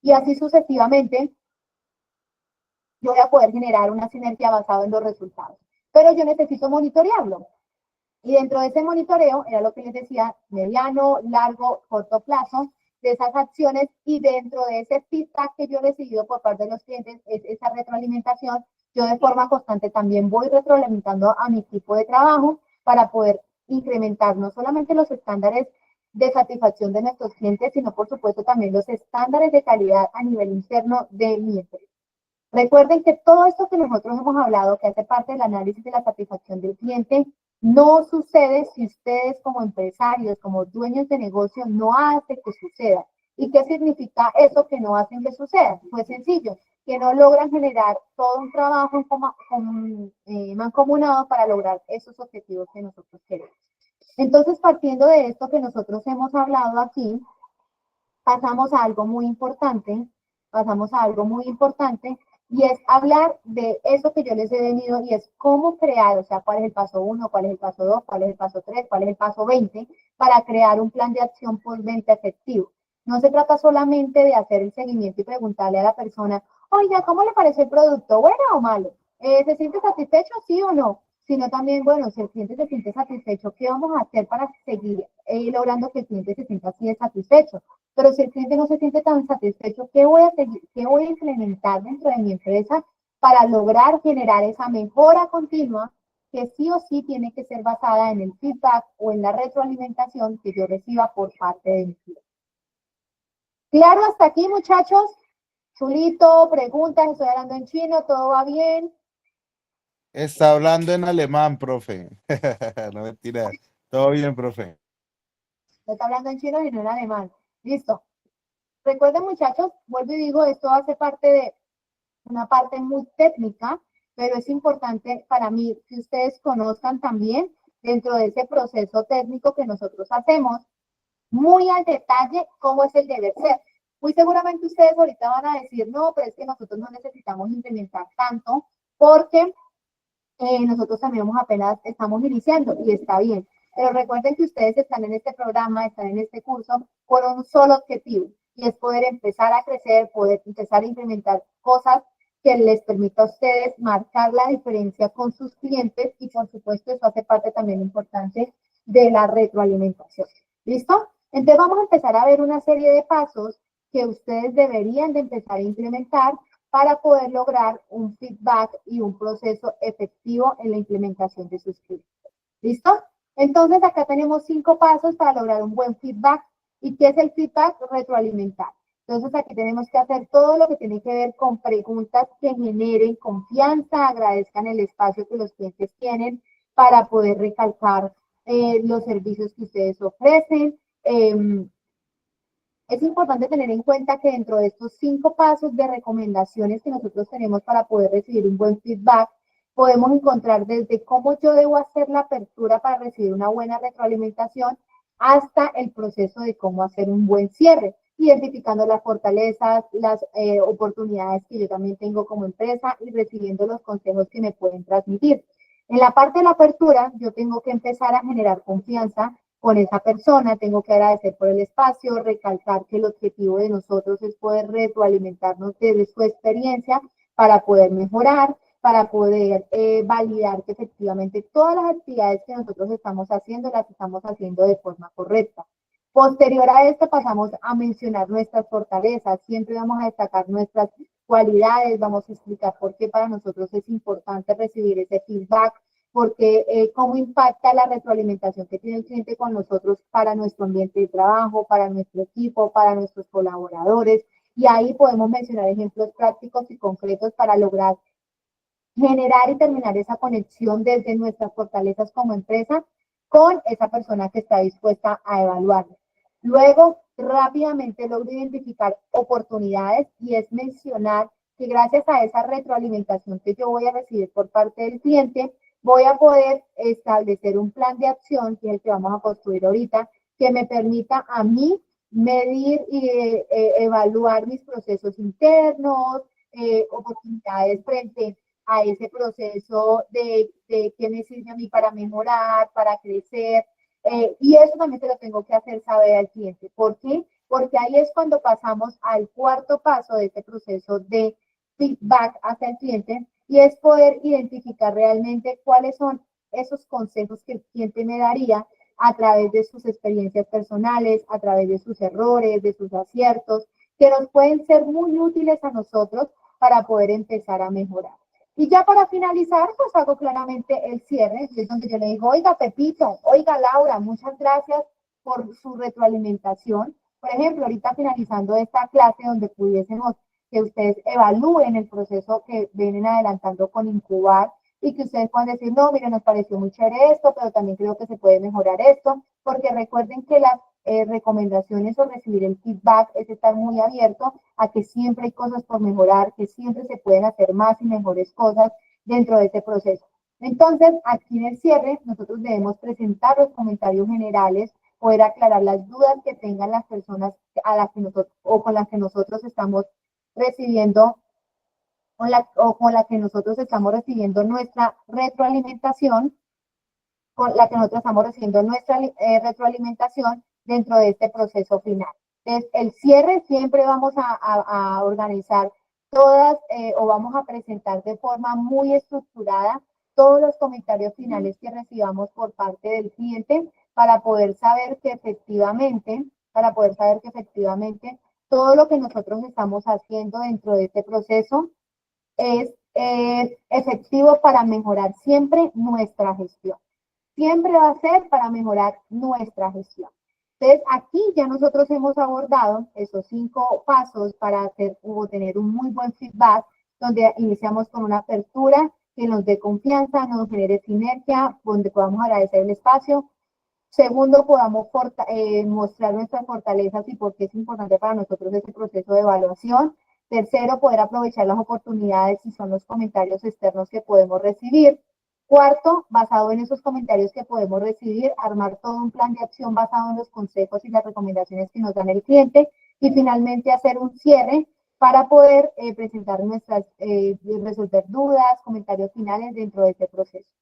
Y así sucesivamente, yo voy a poder generar una sinergia basada en los resultados. Pero yo necesito monitorearlo. Y dentro de ese monitoreo, era lo que les decía, mediano, largo, corto plazo, de esas acciones, y dentro de ese feedback que yo he recibido por parte de los clientes, esa retroalimentación, yo de forma constante también voy retroalimentando a mi equipo de trabajo para poder incrementar no solamente los estándares de satisfacción de nuestros clientes, sino por supuesto también los estándares de calidad a nivel interno de mi empresa. Recuerden que todo esto que nosotros hemos hablado, que hace parte del análisis de la satisfacción del cliente, no sucede si ustedes como empresarios, como dueños de negocio, no hacen que suceda. ¿Y qué significa eso que no hacen que suceda? Pues sencillo, que no logran generar todo un trabajo mancomunado para lograr esos objetivos que nosotros queremos. Entonces, partiendo de esto que nosotros hemos hablado aquí, pasamos a algo muy importante, y es hablar de eso que yo les he venido, y es cómo crear, o sea, cuál es el paso 1, cuál es el paso 2, cuál es el paso 3, cuál es el paso 20, para crear un plan de acción postventa efectivo. No se trata solamente de hacer el seguimiento y preguntarle a la persona, oiga, ¿cómo le parece el producto? ¿Bueno o malo? ¿Se siente satisfecho, sí o no? Sino también, bueno, si el cliente se siente satisfecho, ¿qué vamos a hacer para seguir logrando que el cliente se sienta así de satisfecho? Pero si el cliente no se siente tan satisfecho, ¿qué voy a implementar dentro de mi empresa para lograr generar esa mejora continua que sí o sí tiene que ser basada en el feedback o en la retroalimentación que yo reciba por parte de mi cliente? ¿Claro hasta aquí, muchachos? Chulito, preguntas, estoy hablando en chino, ¿todo va bien? Está hablando en alemán, profe. No, mentira. Todo bien, profe. No está hablando en chino, sino en alemán. Listo. Recuerden, muchachos, vuelvo y digo, esto hace parte de una parte muy técnica, pero es importante para mí que ustedes conozcan también dentro de ese proceso técnico que nosotros hacemos, muy al detalle cómo es el deber ser. Muy seguramente ustedes ahorita van a decir, no, pero es que nosotros no necesitamos implementar tanto, porque nosotros también apenas estamos iniciando, y está bien. Pero recuerden que ustedes están en este programa, están en este curso por un solo objetivo, y es poder empezar a crecer, poder empezar a implementar cosas que les permita a ustedes marcar la diferencia con sus clientes, y por supuesto eso hace parte también importante de la retroalimentación. ¿Listo? Entonces vamos a empezar a ver una serie de pasos que ustedes deberían de empezar a implementar para poder lograr un feedback y un proceso efectivo en la implementación de sus clientes. ¿Listo? Entonces acá tenemos 5 pasos para lograr un buen feedback. ¿Y qué es el feedback? Retroalimentar. Entonces aquí tenemos que hacer todo lo que tiene que ver con preguntas que generen confianza, agradezcan el espacio que los clientes tienen para poder recalcar los servicios que ustedes ofrecen. Es importante tener en cuenta que dentro de estos 5 pasos de recomendaciones que nosotros tenemos para poder recibir un buen feedback, podemos encontrar desde cómo yo debo hacer la apertura para recibir una buena retroalimentación hasta el proceso de cómo hacer un buen cierre, identificando las fortalezas, las oportunidades que yo también tengo como empresa y recibiendo los consejos que me pueden transmitir. En la parte de la apertura, yo tengo que empezar a generar confianza con esa persona, tengo que agradecer por el espacio, recalcar que el objetivo de nosotros es poder retroalimentarnos desde su experiencia para poder mejorar, para poder validar que efectivamente todas las actividades que nosotros estamos haciendo, las estamos haciendo de forma correcta. Posterior a esto pasamos a mencionar nuestras fortalezas, siempre vamos a destacar nuestras cualidades, vamos a explicar por qué para nosotros es importante recibir ese feedback, porque cómo impacta la retroalimentación que tiene el cliente con nosotros para nuestro ambiente de trabajo, para nuestro equipo, para nuestros colaboradores. Y ahí podemos mencionar ejemplos prácticos y concretos para lograr generar y terminar esa conexión desde nuestras fortalezas como empresa con esa persona que está dispuesta a evaluarlo. Luego, rápidamente logro identificar oportunidades y es mencionar que gracias a esa retroalimentación que yo voy a recibir por parte del cliente, voy a poder establecer un plan de acción, que es el que vamos a construir ahorita, que me permita a mí medir y evaluar mis procesos internos, oportunidades frente a ese proceso de qué me sirve a mí para mejorar, para crecer. Y eso también se lo tengo que hacer saber al cliente. ¿Por qué? Porque ahí es cuando pasamos al 4.º paso de este proceso de feedback hacia el cliente, y es poder identificar realmente cuáles son esos consejos que el cliente me daría a través de sus experiencias personales, a través de sus errores, de sus aciertos, que nos pueden ser muy útiles a nosotros para poder empezar a mejorar. Y ya para finalizar, pues hago claramente el cierre, es donde yo le digo, oiga Pepito, oiga Laura, muchas gracias por su retroalimentación. Por ejemplo, ahorita finalizando esta clase donde pudiésemos que ustedes evalúen el proceso que vienen adelantando con Incubar y que ustedes puedan decir, no, mire, nos pareció muy chévere esto, pero también creo que se puede mejorar esto, porque recuerden que las recomendaciones o recibir el feedback es estar muy abierto a que siempre hay cosas por mejorar, que siempre se pueden hacer más y mejores cosas dentro de este proceso. Entonces, aquí en el cierre, nosotros debemos presentar los comentarios generales, poder aclarar las dudas que tengan las personas a las que nosotros, o con las que nosotros estamos recibiendo, con la que nosotros estamos recibiendo nuestra retroalimentación, con la que nosotros estamos recibiendo nuestra retroalimentación dentro de este proceso final. Entonces, el cierre siempre vamos a organizar todas o vamos a presentar de forma muy estructurada todos los comentarios finales que recibamos por parte del cliente para poder saber que efectivamente, todo lo que nosotros estamos haciendo dentro de este proceso es efectivo para mejorar siempre nuestra gestión. Siempre va a ser para mejorar nuestra gestión. Entonces, aquí ya nosotros hemos abordado esos 5 pasos para hacer o tener un muy buen feedback, donde iniciamos con una apertura que nos dé confianza, nos genere sinergia, donde podamos agradecer el espacio. Segundo, podamos mostrar nuestras fortalezas y por qué es importante para nosotros ese proceso de evaluación. Tercero, poder aprovechar las oportunidades y son los comentarios externos que podemos recibir. Cuarto, basado en esos comentarios que podemos recibir, armar todo un plan de acción basado en los consejos y las recomendaciones que nos dan el cliente. Y finalmente, hacer un cierre para poder presentar resolver dudas, comentarios finales dentro de este proceso.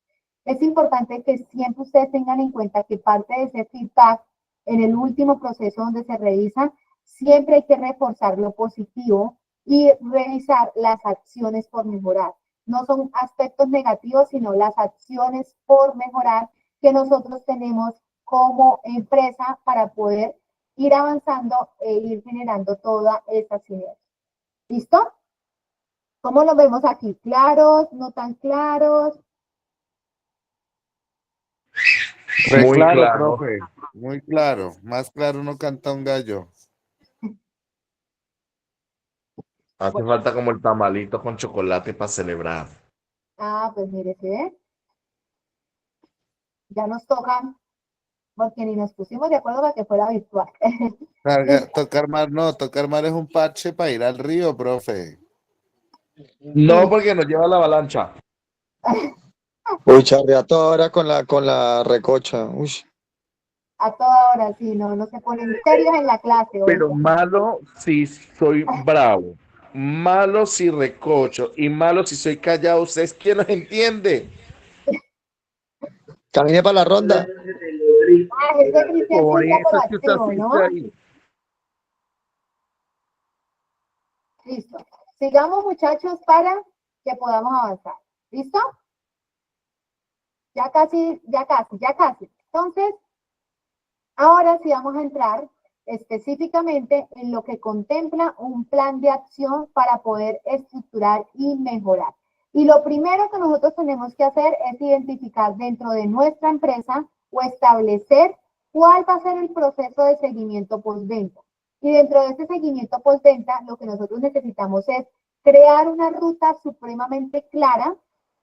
Es importante que siempre ustedes tengan en cuenta que parte de ese feedback en el último proceso donde se revisa, siempre hay que reforzar lo positivo y revisar las acciones por mejorar. No son aspectos negativos, sino las acciones por mejorar que nosotros tenemos como empresa para poder ir avanzando e ir generando toda esta sinergia. ¿Listo? ¿Cómo lo vemos aquí? ¿Claros? ¿No tan claros? Fue Muy claro, claro. profe, muy claro. Más claro no canta un gallo. Hace Bueno, falta como el tamalito con chocolate para celebrar. pues mire, ¿sí ve? Ya nos tocan, porque ni nos pusimos de acuerdo para que fuera virtual. Listo. Tocar mar es un parche para ir al río, profe. No, porque nos lleva la avalancha. Uy, charrea toda hora con la recocha. Uy. A toda hora, sí, no se ponen serios en la clase, Pero oiga. malo si soy bravo. Malo si recocho. Y malo si soy callado. ¿Ustedes quién nos entiende? Camine para la ronda. Ese Cristian sí Por está eso es que usted proactivo, asiste ¿no? ahí. Listo. Sigamos, muchachos, para que podamos avanzar. ¿Listo? Ya casi, ya casi, ya casi. Entonces, ahora sí vamos a entrar específicamente en lo que contempla un plan de acción para poder estructurar y mejorar. Y lo primero que nosotros tenemos que hacer es identificar dentro de nuestra empresa o establecer cuál va a ser el proceso de seguimiento postventa. Y dentro de ese seguimiento postventa, lo que nosotros necesitamos es crear una ruta supremamente clara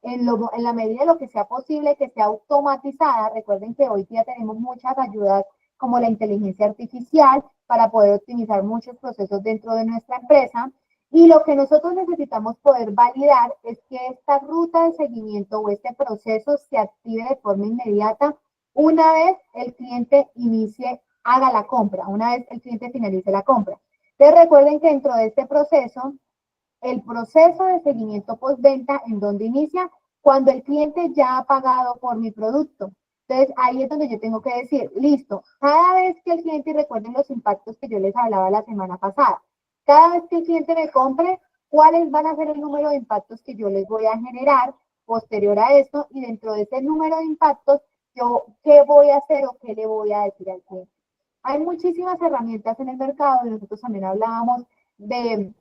en la medida de lo que sea posible, que sea automatizada. Recuerden que hoy día tenemos muchas ayudas como la inteligencia artificial para poder optimizar muchos procesos dentro de nuestra empresa. Y lo que nosotros necesitamos poder validar es que esta ruta de seguimiento o este proceso se active de forma inmediata una vez el cliente haga la compra, una vez el cliente finalice la compra. Entonces recuerden que dentro de este proceso, el proceso de seguimiento postventa, ¿en donde inicia? Cuando el cliente ya ha pagado por mi producto. Entonces, ahí es donde yo tengo que decir, listo, cada vez que el cliente, y recuerden los impactos que yo les hablaba la semana pasada, cada vez que el cliente me compre, ¿cuáles van a ser el número de impactos que yo les voy a generar posterior a esto? Y dentro de ese número de impactos, yo, ¿qué voy a hacer o qué le voy a decir al cliente? Hay muchísimas herramientas en el mercado, y nosotros también hablábamos de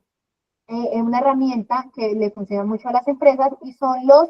una herramienta que le funciona mucho a las empresas y son los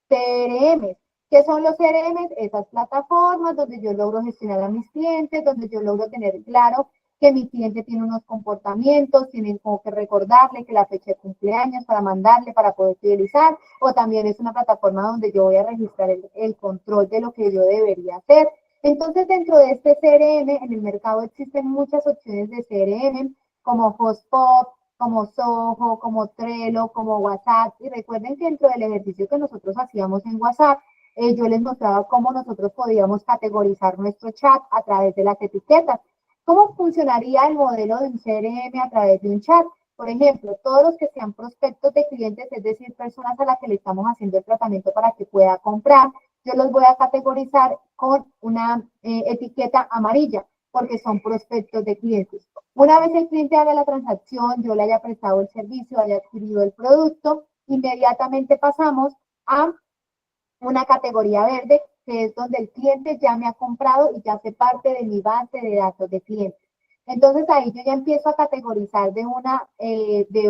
CRM. ¿Qué son los CRM? Esas plataformas donde yo logro gestionar a mis clientes, donde yo logro tener claro que mi cliente tiene unos comportamientos, tienen como que recordarle que la fecha de cumpleaños para mandarle, para poder fidelizar, o también es una plataforma donde yo voy a registrar el control de lo que yo debería hacer. Entonces, dentro de este CRM, en el mercado existen muchas opciones de CRM, como HubSpot, como Zoho, como Trello, como WhatsApp. Y recuerden que dentro del ejercicio que nosotros hacíamos en WhatsApp, yo les mostraba cómo nosotros podíamos categorizar nuestro chat a través de las etiquetas. ¿Cómo funcionaría el modelo de un CRM a través de un chat? Por ejemplo, todos los que sean prospectos de clientes, es decir, personas a las que le estamos haciendo el tratamiento para que pueda comprar, yo los voy a categorizar con una etiqueta amarilla, porque son prospectos de clientes. Una vez el cliente haga la transacción, yo le haya prestado el servicio, haya adquirido el producto, inmediatamente pasamos a una categoría verde, que es donde el cliente ya me ha comprado y ya hace parte de mi base de datos de clientes. Entonces ahí yo ya empiezo a categorizar de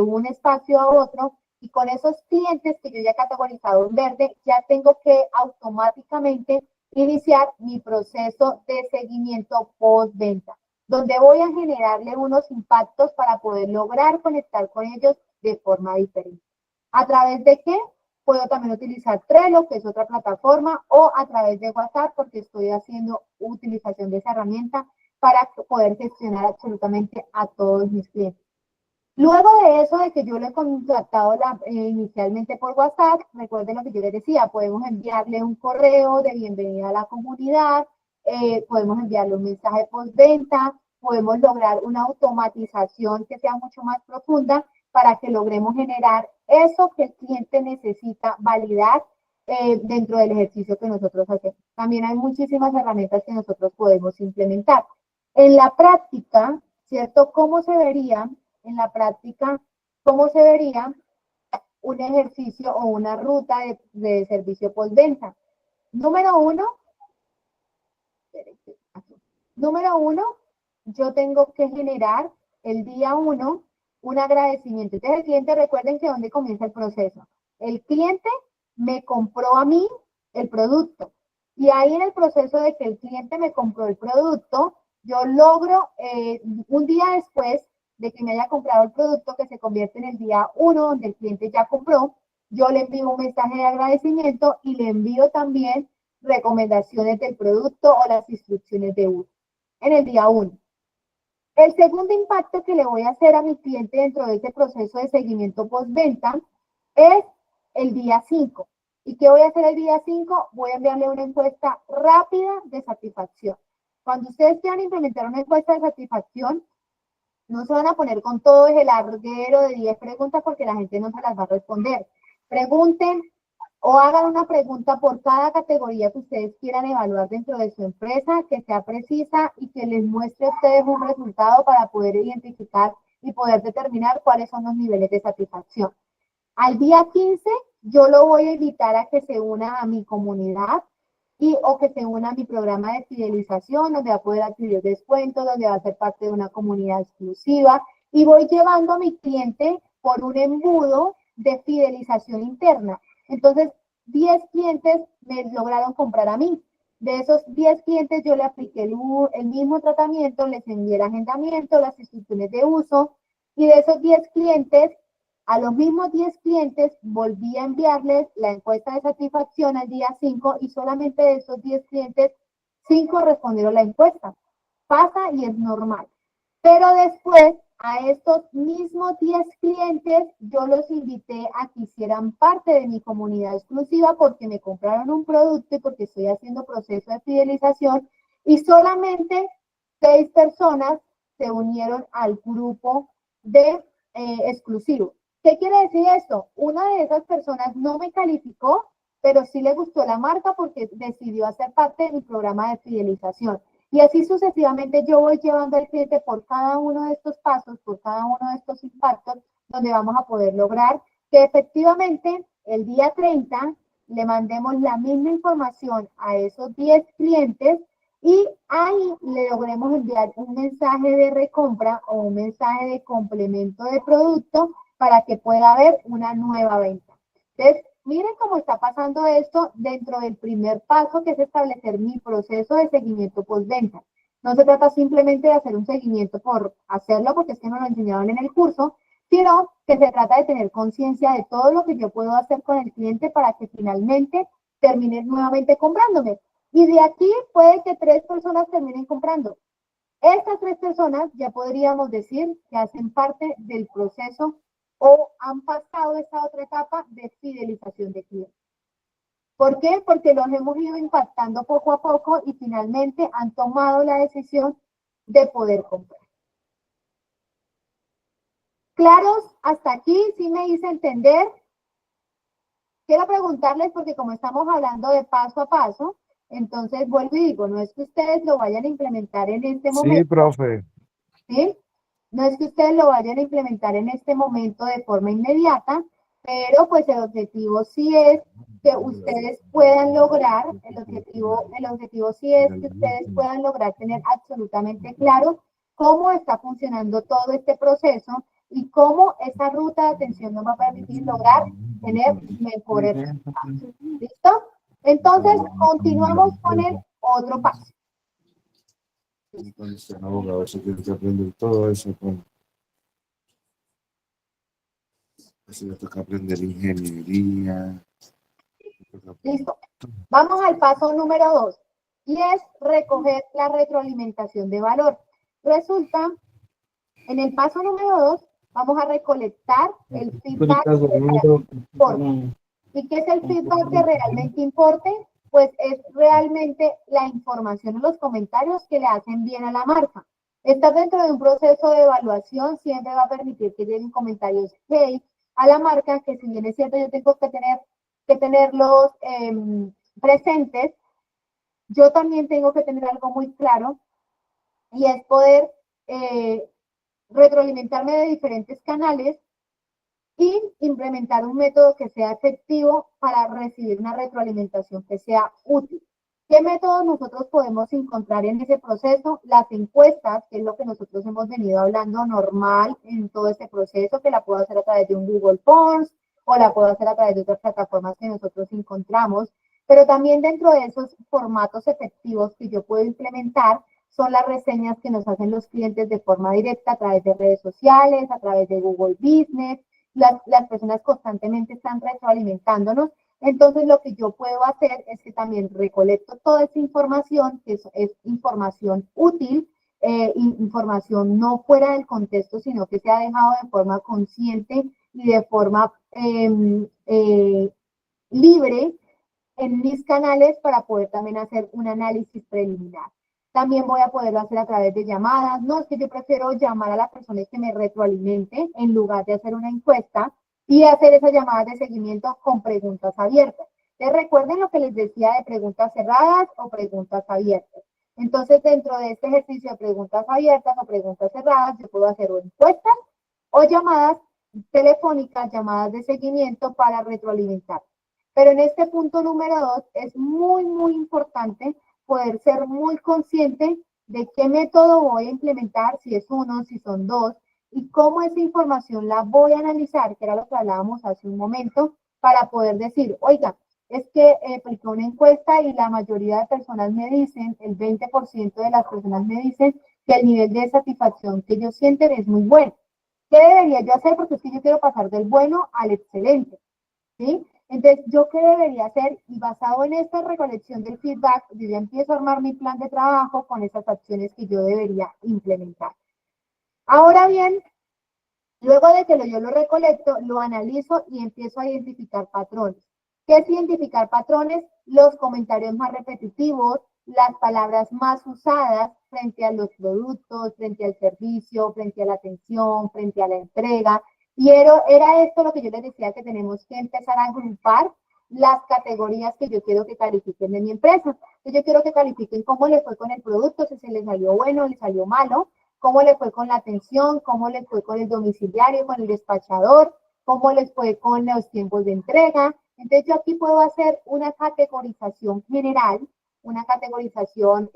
un espacio a otro, y con esos clientes que yo ya he categorizado en verde, ya tengo que automáticamente iniciar mi proceso de seguimiento postventa, donde voy a generarle unos impactos para poder lograr conectar con ellos de forma diferente. ¿A través de qué? Puedo también utilizar Trello, que es otra plataforma, o a través de WhatsApp, porque estoy haciendo utilización de esa herramienta para poder gestionar absolutamente a todos mis clientes. Luego de eso, de que yo le he contactado inicialmente por WhatsApp, recuerden lo que yo les decía, podemos enviarle un correo de bienvenida a la comunidad, podemos enviarle un mensaje postventa, podemos lograr una automatización que sea mucho más profunda para que logremos generar eso que el cliente necesita validar dentro del ejercicio que nosotros hacemos. También hay muchísimas herramientas que nosotros podemos implementar. En la práctica, ¿cierto? ¿Cómo se vería en la práctica, cómo se vería un ejercicio o una ruta de servicio postventa? Número uno, yo tengo que generar el día 1 un agradecimiento. Entonces el cliente, recuerden que dónde comienza el proceso. El cliente me compró a mí el producto. Y ahí en el proceso de que el cliente me compró el producto, yo logro un día después de que me haya comprado el producto, que se convierte en el día 1, donde el cliente ya compró, yo le envío un mensaje de agradecimiento y le envío también recomendaciones del producto o las instrucciones de uso en el día 1. El segundo impacto que le voy a hacer a mi cliente dentro de este proceso de seguimiento postventa es el día 5. ¿Y qué voy a hacer el día 5? Voy a enviarle una encuesta rápida de satisfacción. Cuando ustedes quieran implementar una encuesta de satisfacción, no se van a poner con todo el larguero de 10 preguntas porque la gente no se las va a responder. Pregunten o hagan una pregunta por cada categoría que ustedes quieran evaluar dentro de su empresa, que sea precisa y que les muestre a ustedes un resultado para poder identificar y poder determinar cuáles son los niveles de satisfacción. Al día 15, yo lo voy a invitar a que se una a mi comunidad o que se una a mi programa de fidelización, donde va a poder adquirir descuentos, donde va a ser parte de una comunidad exclusiva, y voy llevando a mi cliente por un embudo de fidelización interna. Entonces, 10 clientes me lograron comprar a mí. De esos 10 clientes yo le apliqué el mismo tratamiento, les envié el agendamiento, las instrucciones de uso, y de esos 10 clientes, a los mismos 10 clientes volví a enviarles la encuesta de satisfacción al día 5 y solamente de esos 10 clientes, 5 respondieron la encuesta. Pasa y es normal. Pero después, a estos mismos 10 clientes, yo los invité a que hicieran parte de mi comunidad exclusiva porque me compraron un producto y porque estoy haciendo proceso de fidelización y solamente 6 personas se unieron al grupo de exclusivo. ¿Qué quiere decir esto? Una de esas personas no me calificó, pero sí le gustó la marca porque decidió hacer parte de mi programa de fidelización. Y así sucesivamente yo voy llevando al cliente por cada uno de estos pasos, por cada uno de estos impactos, donde vamos a poder lograr que efectivamente el día 30 le mandemos la misma información a esos 10 clientes y ahí le logremos enviar un mensaje de recompra o un mensaje de complemento de producto para que pueda haber una nueva venta. Entonces, miren cómo está pasando esto dentro del primer paso, que es establecer mi proceso de seguimiento postventa. No se trata simplemente de hacer un seguimiento por hacerlo, porque es que nos lo enseñaron en el curso, sino que se trata de tener conciencia de todo lo que yo puedo hacer con el cliente para que finalmente termine nuevamente comprándome. Y de aquí puede que 3 personas terminen comprando. Estas 3 personas ya podríamos decir que hacen parte del proceso o han pasado esta otra etapa de fidelización de clientes. ¿Por qué? Porque los hemos ido impactando poco a poco y finalmente han tomado la decisión de poder comprar. ¿Claros? Hasta aquí, ¿sí me hice entender? Quiero preguntarles, porque como estamos hablando de paso a paso, entonces vuelvo y digo, no es que ustedes lo vayan a implementar en este momento. Sí, profe. ¿Sí? No es que ustedes lo vayan a implementar en este momento de forma inmediata, pero pues el objetivo sí es que ustedes puedan lograr, el objetivo sí es que ustedes puedan lograr tener absolutamente claro cómo está funcionando todo este proceso y cómo esa ruta de atención nos va a permitir lograr tener mejores resultados. ¿Listo? Entonces, continuamos con el otro paso. Cuando sea abogado, se tiene que aprender todo eso. Así le toca aprender ingeniería. Listo. Vamos al paso número 2 y es recoger la retroalimentación de valor. Resulta, en el paso número 2, vamos a recolectar el feedback que realmente importa. ¿Y qué es el feedback que realmente importe? Pues es realmente la información en los comentarios que le hacen bien a la marca. Estar dentro de un proceso de evaluación siempre va a permitir que lleguen comentarios hey a la marca, que si bien es cierto yo tengo que tenerlos presentes, yo también tengo que tener algo muy claro y es poder retroalimentarme de diferentes canales y implementar un método que sea efectivo para recibir una retroalimentación que sea útil. ¿Qué métodos nosotros podemos encontrar en ese proceso? Las encuestas, que es lo que nosotros hemos venido hablando normal en todo este proceso, que la puedo hacer a través de un Google Forms o la puedo hacer a través de otras plataformas que nosotros encontramos. Pero también dentro de esos formatos efectivos que yo puedo implementar son las reseñas que nos hacen los clientes de forma directa a través de redes sociales, a través de Google Business. Las personas constantemente están retroalimentándonos. Entonces, lo que yo puedo hacer es que también recolecto toda esa información, que es información útil, información no fuera del contexto, sino que se ha dejado de forma consciente y de forma libre en mis canales para poder también hacer un análisis preliminar. También voy a poderlo hacer a través de llamadas. No, es que yo prefiero llamar a la persona que me retroalimente en lugar de hacer una encuesta y hacer esas llamadas de seguimiento con preguntas abiertas. Entonces, recuerden lo que les decía de preguntas cerradas o preguntas abiertas. Entonces, dentro de este ejercicio de preguntas abiertas o preguntas cerradas, yo puedo hacer encuestas o llamadas telefónicas, llamadas de seguimiento para retroalimentar. Pero en este punto número 2 es muy, muy importante poder ser muy consciente de qué método voy a implementar, si es uno, si son dos, y cómo esa información la voy a analizar, que era lo que hablábamos hace un momento, para poder decir, oiga, es que apliqué una encuesta y la mayoría de personas me dicen, el 20% de las personas me dicen que el nivel de satisfacción que ellos sienten es muy bueno. ¿Qué debería yo hacer? Porque es que yo quiero pasar del bueno al excelente, ¿sí? Entonces, ¿yo qué debería hacer? Y basado en esta recolección del feedback, yo ya empiezo a armar mi plan de trabajo con esas acciones que yo debería implementar. Ahora bien, luego de que yo lo recolecto, lo analizo y empiezo a identificar patrones. ¿Qué es identificar patrones? Los comentarios más repetitivos, las palabras más usadas frente a los productos, frente al servicio, frente a la atención, frente a la entrega. Y era esto lo que yo les decía, que tenemos que empezar a agrupar las categorías que yo quiero que califiquen de mi empresa. Entonces, yo quiero que califiquen cómo le fue con el producto, si se les salió bueno, le salió malo, cómo le fue con la atención, cómo le fue con el domiciliario, con el despachador, cómo les fue con los tiempos de entrega. Entonces, yo aquí puedo hacer una categorización general, una segmentación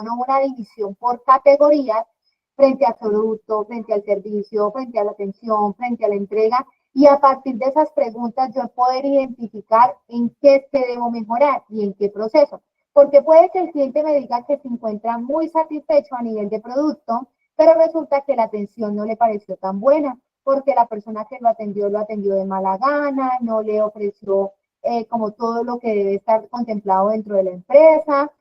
o una división por categorías frente al producto, frente al servicio, frente a la atención, frente a la entrega, y a partir de esas preguntas yo poder identificar en qué es que debo mejorar y en qué proceso. Porque puede que el cliente me diga que se encuentra muy satisfecho a nivel de producto, pero resulta que la atención no le pareció tan buena, porque la persona que lo atendió de mala gana, no le ofreció como todo lo que debe estar contemplado dentro de la empresa,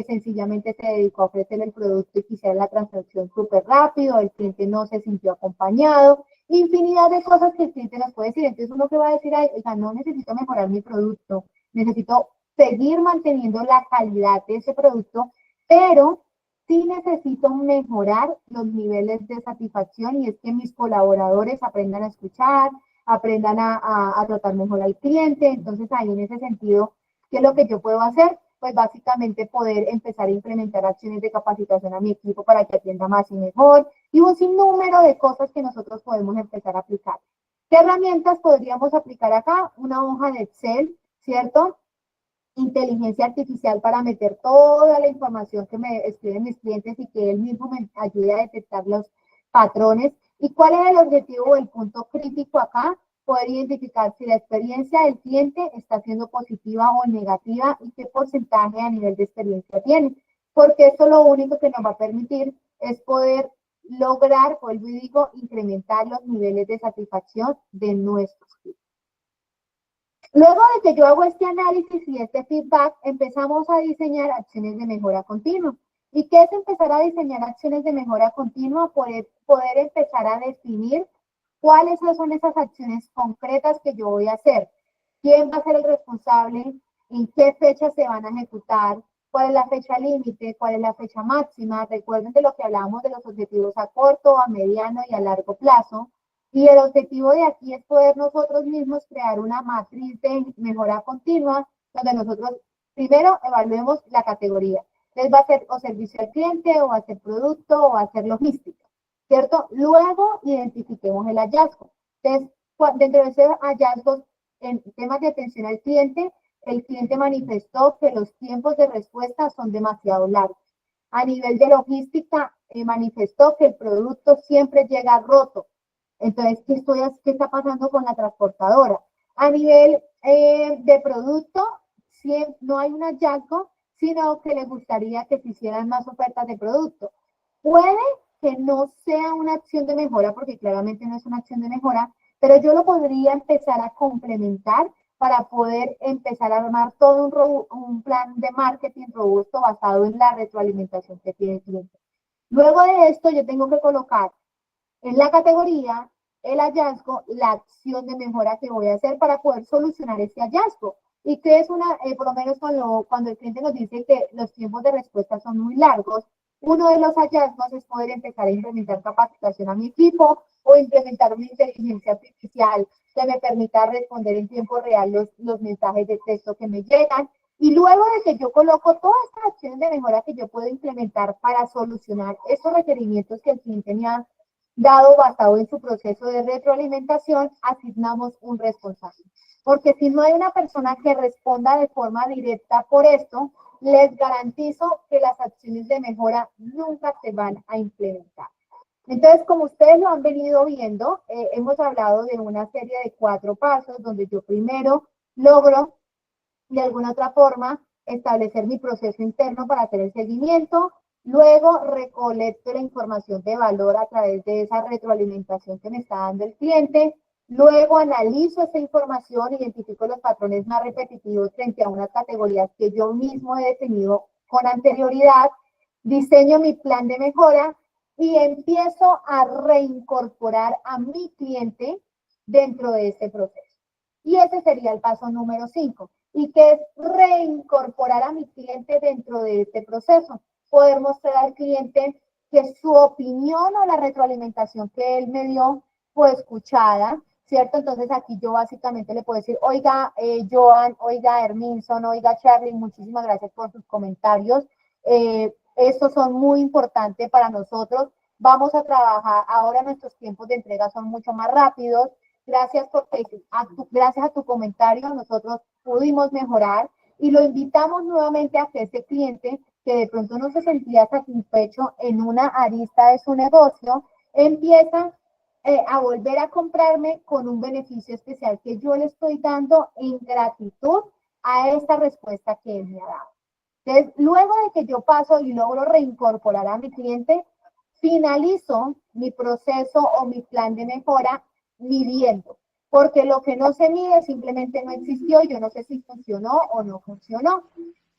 sencillamente se dedicó a ofrecer el producto y quisiera la transacción súper rápido, el cliente no se sintió acompañado, infinidad de cosas que el cliente nos puede decir. Entonces uno que va a decir, oiga, no necesito mejorar mi producto, necesito seguir manteniendo la calidad de ese producto, pero sí necesito mejorar los niveles de satisfacción, y es que mis colaboradores aprendan a escuchar, aprendan a tratar mejor al cliente. Entonces ahí en ese sentido, ¿qué es lo que yo puedo hacer? Pues básicamente poder empezar a implementar acciones de capacitación a mi equipo para que atienda más y mejor, y un sinnúmero de cosas que nosotros podemos empezar a aplicar. ¿Qué herramientas podríamos aplicar acá? Una hoja de Excel, ¿cierto? Inteligencia artificial para meter toda la información que me escriben mis clientes y que él mismo me ayude a detectar los patrones. ¿Y cuál es el objetivo o el punto crítico acá? Poder identificar si la experiencia del cliente está siendo positiva o negativa y qué porcentaje a nivel de experiencia tiene. Porque eso lo único que nos va a permitir es poder lograr, vuelvo y digo, incrementar los niveles de satisfacción de nuestros clientes. Luego de que yo hago este análisis y este feedback, empezamos a diseñar acciones de mejora continua. ¿Y qué es empezar a diseñar acciones de mejora continua? Poder empezar a definir cuáles son esas acciones concretas que yo voy a hacer. ¿Quién va a ser el responsable? ¿En qué fecha se van a ejecutar? ¿Cuál es la fecha límite? ¿Cuál es la fecha máxima? Recuerden de lo que hablábamos de los objetivos a corto, a mediano y a largo plazo. Y el objetivo de aquí es poder nosotros mismos crear una matriz de mejora continua, donde nosotros primero evaluemos la categoría. Entonces va a ser o servicio al cliente, o va a ser producto, o va a ser logística, ¿cierto? Luego identifiquemos el hallazgo. Entonces, dentro de ese hallazgo, en temas de atención al cliente, el cliente manifestó que los tiempos de respuesta son demasiado largos. A nivel de logística, manifestó que el producto siempre llega roto. Entonces, ¿qué está pasando con la transportadora? A nivel de producto, no hay un hallazgo, sino que les gustaría que se hicieran más ofertas de producto. Puede que no sea una acción de mejora, porque claramente no es una acción de mejora, pero yo lo podría empezar a complementar para poder empezar a armar todo un plan de marketing robusto basado en la retroalimentación que tiene el cliente. Luego de esto, yo tengo que colocar en la categoría el hallazgo, la acción de mejora que voy a hacer para poder solucionar este hallazgo. Y que es por lo menos cuando el cliente nos dice que los tiempos de respuesta son muy largos, uno de los hallazgos es poder empezar a implementar capacitación a mi equipo o implementar una inteligencia artificial que me permita responder en tiempo real los mensajes de texto que me llegan. Y luego de que yo coloco todas estas acciones de mejora que yo puedo implementar para solucionar esos requerimientos que el cliente me ha dado basado en su proceso de retroalimentación, asignamos un responsable. Porque si no hay una persona que responda de forma directa por esto, les garantizo que las acciones de mejora nunca se van a implementar. Entonces, como ustedes lo han venido viendo, hemos hablado de una serie de 4 pasos donde yo primero logro de alguna otra forma establecer mi proceso interno para hacer el seguimiento. Luego recolecto la información de valor a través de esa retroalimentación que me está dando el cliente. Luego analizo esa información, identifico los patrones más repetitivos frente a unas categorías que yo mismo he definido con anterioridad. Diseño mi plan de mejora y empiezo a reincorporar a mi cliente dentro de ese proceso. Y ese sería el paso número 5. Y que es reincorporar a mi cliente dentro de este proceso. Poder mostrar al cliente que su opinión o la retroalimentación que él me dio fue escuchada, ¿cierto? Entonces aquí yo básicamente le puedo decir, oiga, Joan, oiga, Herminson, oiga, Charlie, muchísimas gracias por sus comentarios. Estos son muy importantes para nosotros. Vamos a trabajar, ahora nuestros tiempos de entrega son mucho más rápidos. Gracias a tu comentario nosotros pudimos mejorar y lo invitamos nuevamente a que ese cliente que de pronto no se sentía satisfecho en una arista de su negocio, empieza a volver a comprarme con un beneficio especial que yo le estoy dando en gratitud a esta respuesta que él me ha dado. Entonces, luego de que yo paso y logro reincorporar a mi cliente, finalizo mi proceso o mi plan de mejora midiendo, porque lo que no se mide simplemente no existió, yo no sé si funcionó o no funcionó.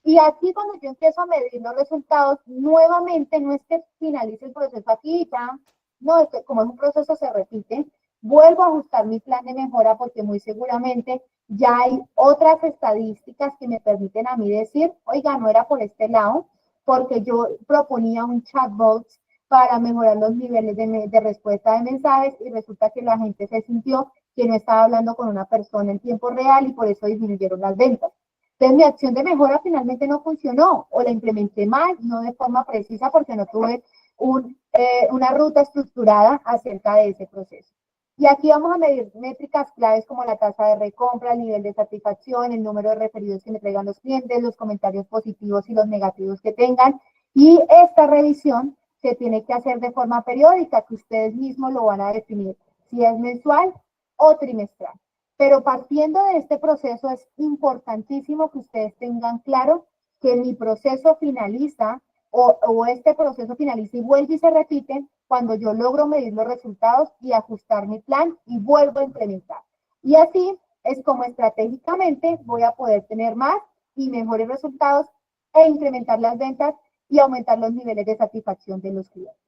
Y aquí cuando yo empiezo a medir los resultados, nuevamente no es que finalice el proceso aquí y ya, no, es que como es un proceso se repite, vuelvo a ajustar mi plan de mejora porque muy seguramente ya hay otras estadísticas que me permiten a mí decir, oiga, no era por este lado, porque yo proponía un chatbot para mejorar los niveles de respuesta de mensajes y resulta que la gente se sintió que no estaba hablando con una persona en tiempo real y por eso disminuyeron las ventas. Entonces mi acción de mejora finalmente no funcionó o la implementé mal, no de forma precisa porque no tuve una ruta estructurada acerca de ese proceso. Y aquí vamos a medir métricas claves como la tasa de recompra, el nivel de satisfacción, el número de referidos que me traigan los clientes, los comentarios positivos y los negativos que tengan. Y esta revisión se tiene que hacer de forma periódica, que ustedes mismos lo van a definir, si es mensual o trimestral. Pero partiendo de este proceso es importantísimo que ustedes tengan claro que mi proceso finaliza o este proceso finaliza y vuelve y se repite cuando yo logro medir los resultados y ajustar mi plan y vuelvo a implementar. Y así es como estratégicamente voy a poder tener más y mejores resultados e incrementar las ventas y aumentar los niveles de satisfacción de los clientes.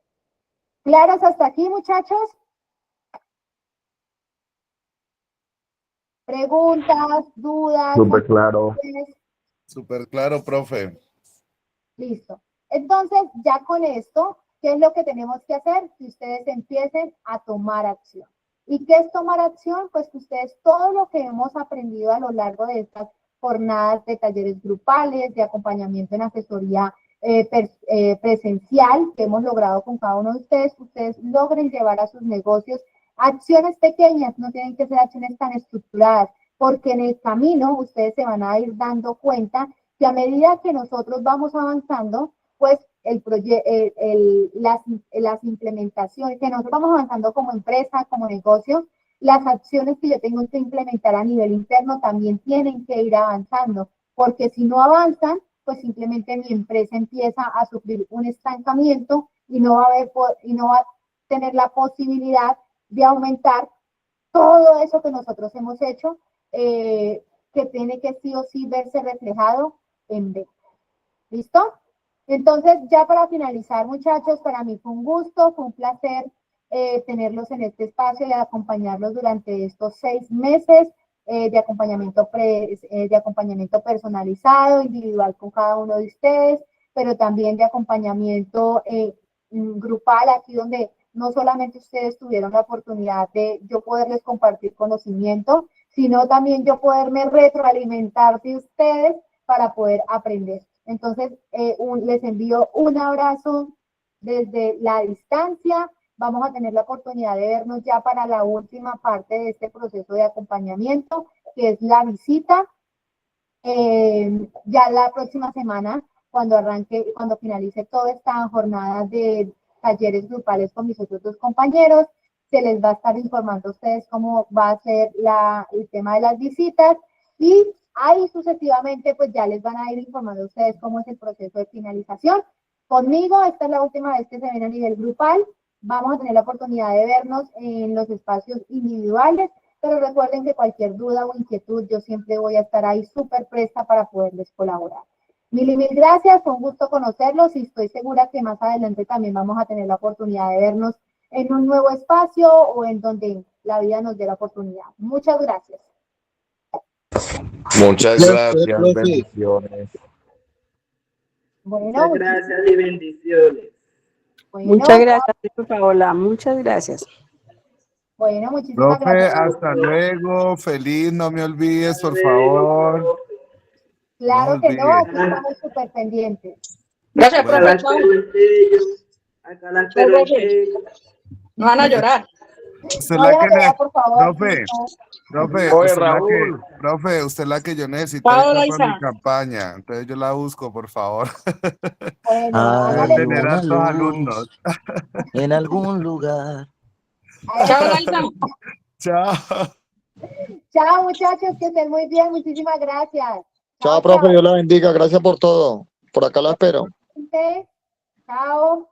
¿Claros hasta aquí, muchachos? ¿Preguntas, dudas? Súper claro. Súper claro, profe. Listo. Entonces, ya con esto, ¿qué es lo que tenemos que hacer? Que ustedes empiecen a tomar acción. ¿Y qué es tomar acción? Pues que ustedes todo lo que hemos aprendido a lo largo de estas jornadas de talleres grupales, de acompañamiento en asesoría presencial que hemos logrado con cada uno de ustedes logren llevar a sus negocios acciones pequeñas, no tienen que ser acciones tan estructuradas, porque en el camino ustedes se van a ir dando cuenta que a medida que nosotros vamos avanzando, pues las implementaciones, que nosotros vamos avanzando como empresa, como negocio, las acciones que yo tengo que implementar a nivel interno también tienen que ir avanzando, porque si no avanzan, pues simplemente mi empresa empieza a sufrir un estancamiento y no va a haber, y no va a tener la posibilidad de aumentar todo eso que nosotros hemos hecho, que tiene que sí o sí verse reflejado en ventas. ¿Listo? Entonces, ya para finalizar, muchachos, para mí fue un gusto, fue un placer tenerlos en este espacio y acompañarlos durante estos 6 meses de acompañamiento personalizado, individual con cada uno de ustedes, pero también de acompañamiento grupal, aquí donde no solamente ustedes tuvieron la oportunidad de yo poderles compartir conocimiento, sino también yo poderme retroalimentar de ustedes para poder aprender. Entonces, les envío un abrazo desde la distancia. Vamos a tener la oportunidad de vernos ya para la última parte de este proceso de acompañamiento, que es la visita. Ya la próxima semana, cuando finalice toda esta jornada de talleres grupales con mis otros 2 compañeros, se les va a estar informando a ustedes cómo va a ser el tema de las visitas y ahí sucesivamente pues ya les van a ir informando a ustedes cómo es el proceso de finalización. Conmigo, esta es la última vez que se ven a nivel grupal. Vamos a tener la oportunidad de vernos en los espacios individuales, pero recuerden que cualquier duda o inquietud, yo siempre voy a estar ahí súper presta para poderles colaborar. Mil y mil gracias, fue un gusto conocerlos y estoy segura que más adelante también vamos a tener la oportunidad de vernos en un nuevo espacio o en donde la vida nos dé la oportunidad. Muchas gracias. Muchas gracias, Profe. bendiciones. Bueno, Muchas gracias y bendiciones. Muchas gracias, Paola. Muchas gracias. Bueno, muchísimas Profe, gracias. hasta luego. Feliz, no me olvides, por favor. Claro No que no, olvides. aquí estamos súper pendientes. Gracias, Bueno. profe. Chao. Acá la espero en serio. No van a llorar. Usted No la deja que llorar, por favor. profe, Oye, Raúl, usted la que yo necesito Chao, ahorita para mi Daisa. campaña. Entonces yo la busco, por favor. Bueno, Debe hágale. Hay tener una hartos alumnos. luz en algún lugar. Chao, Daisa. Chao. Chao, muchachos, que estén muy bien. Muchísimas gracias. Chao, profe, Dios la bendiga. Gracias por todo. Por acá la espero. Chao.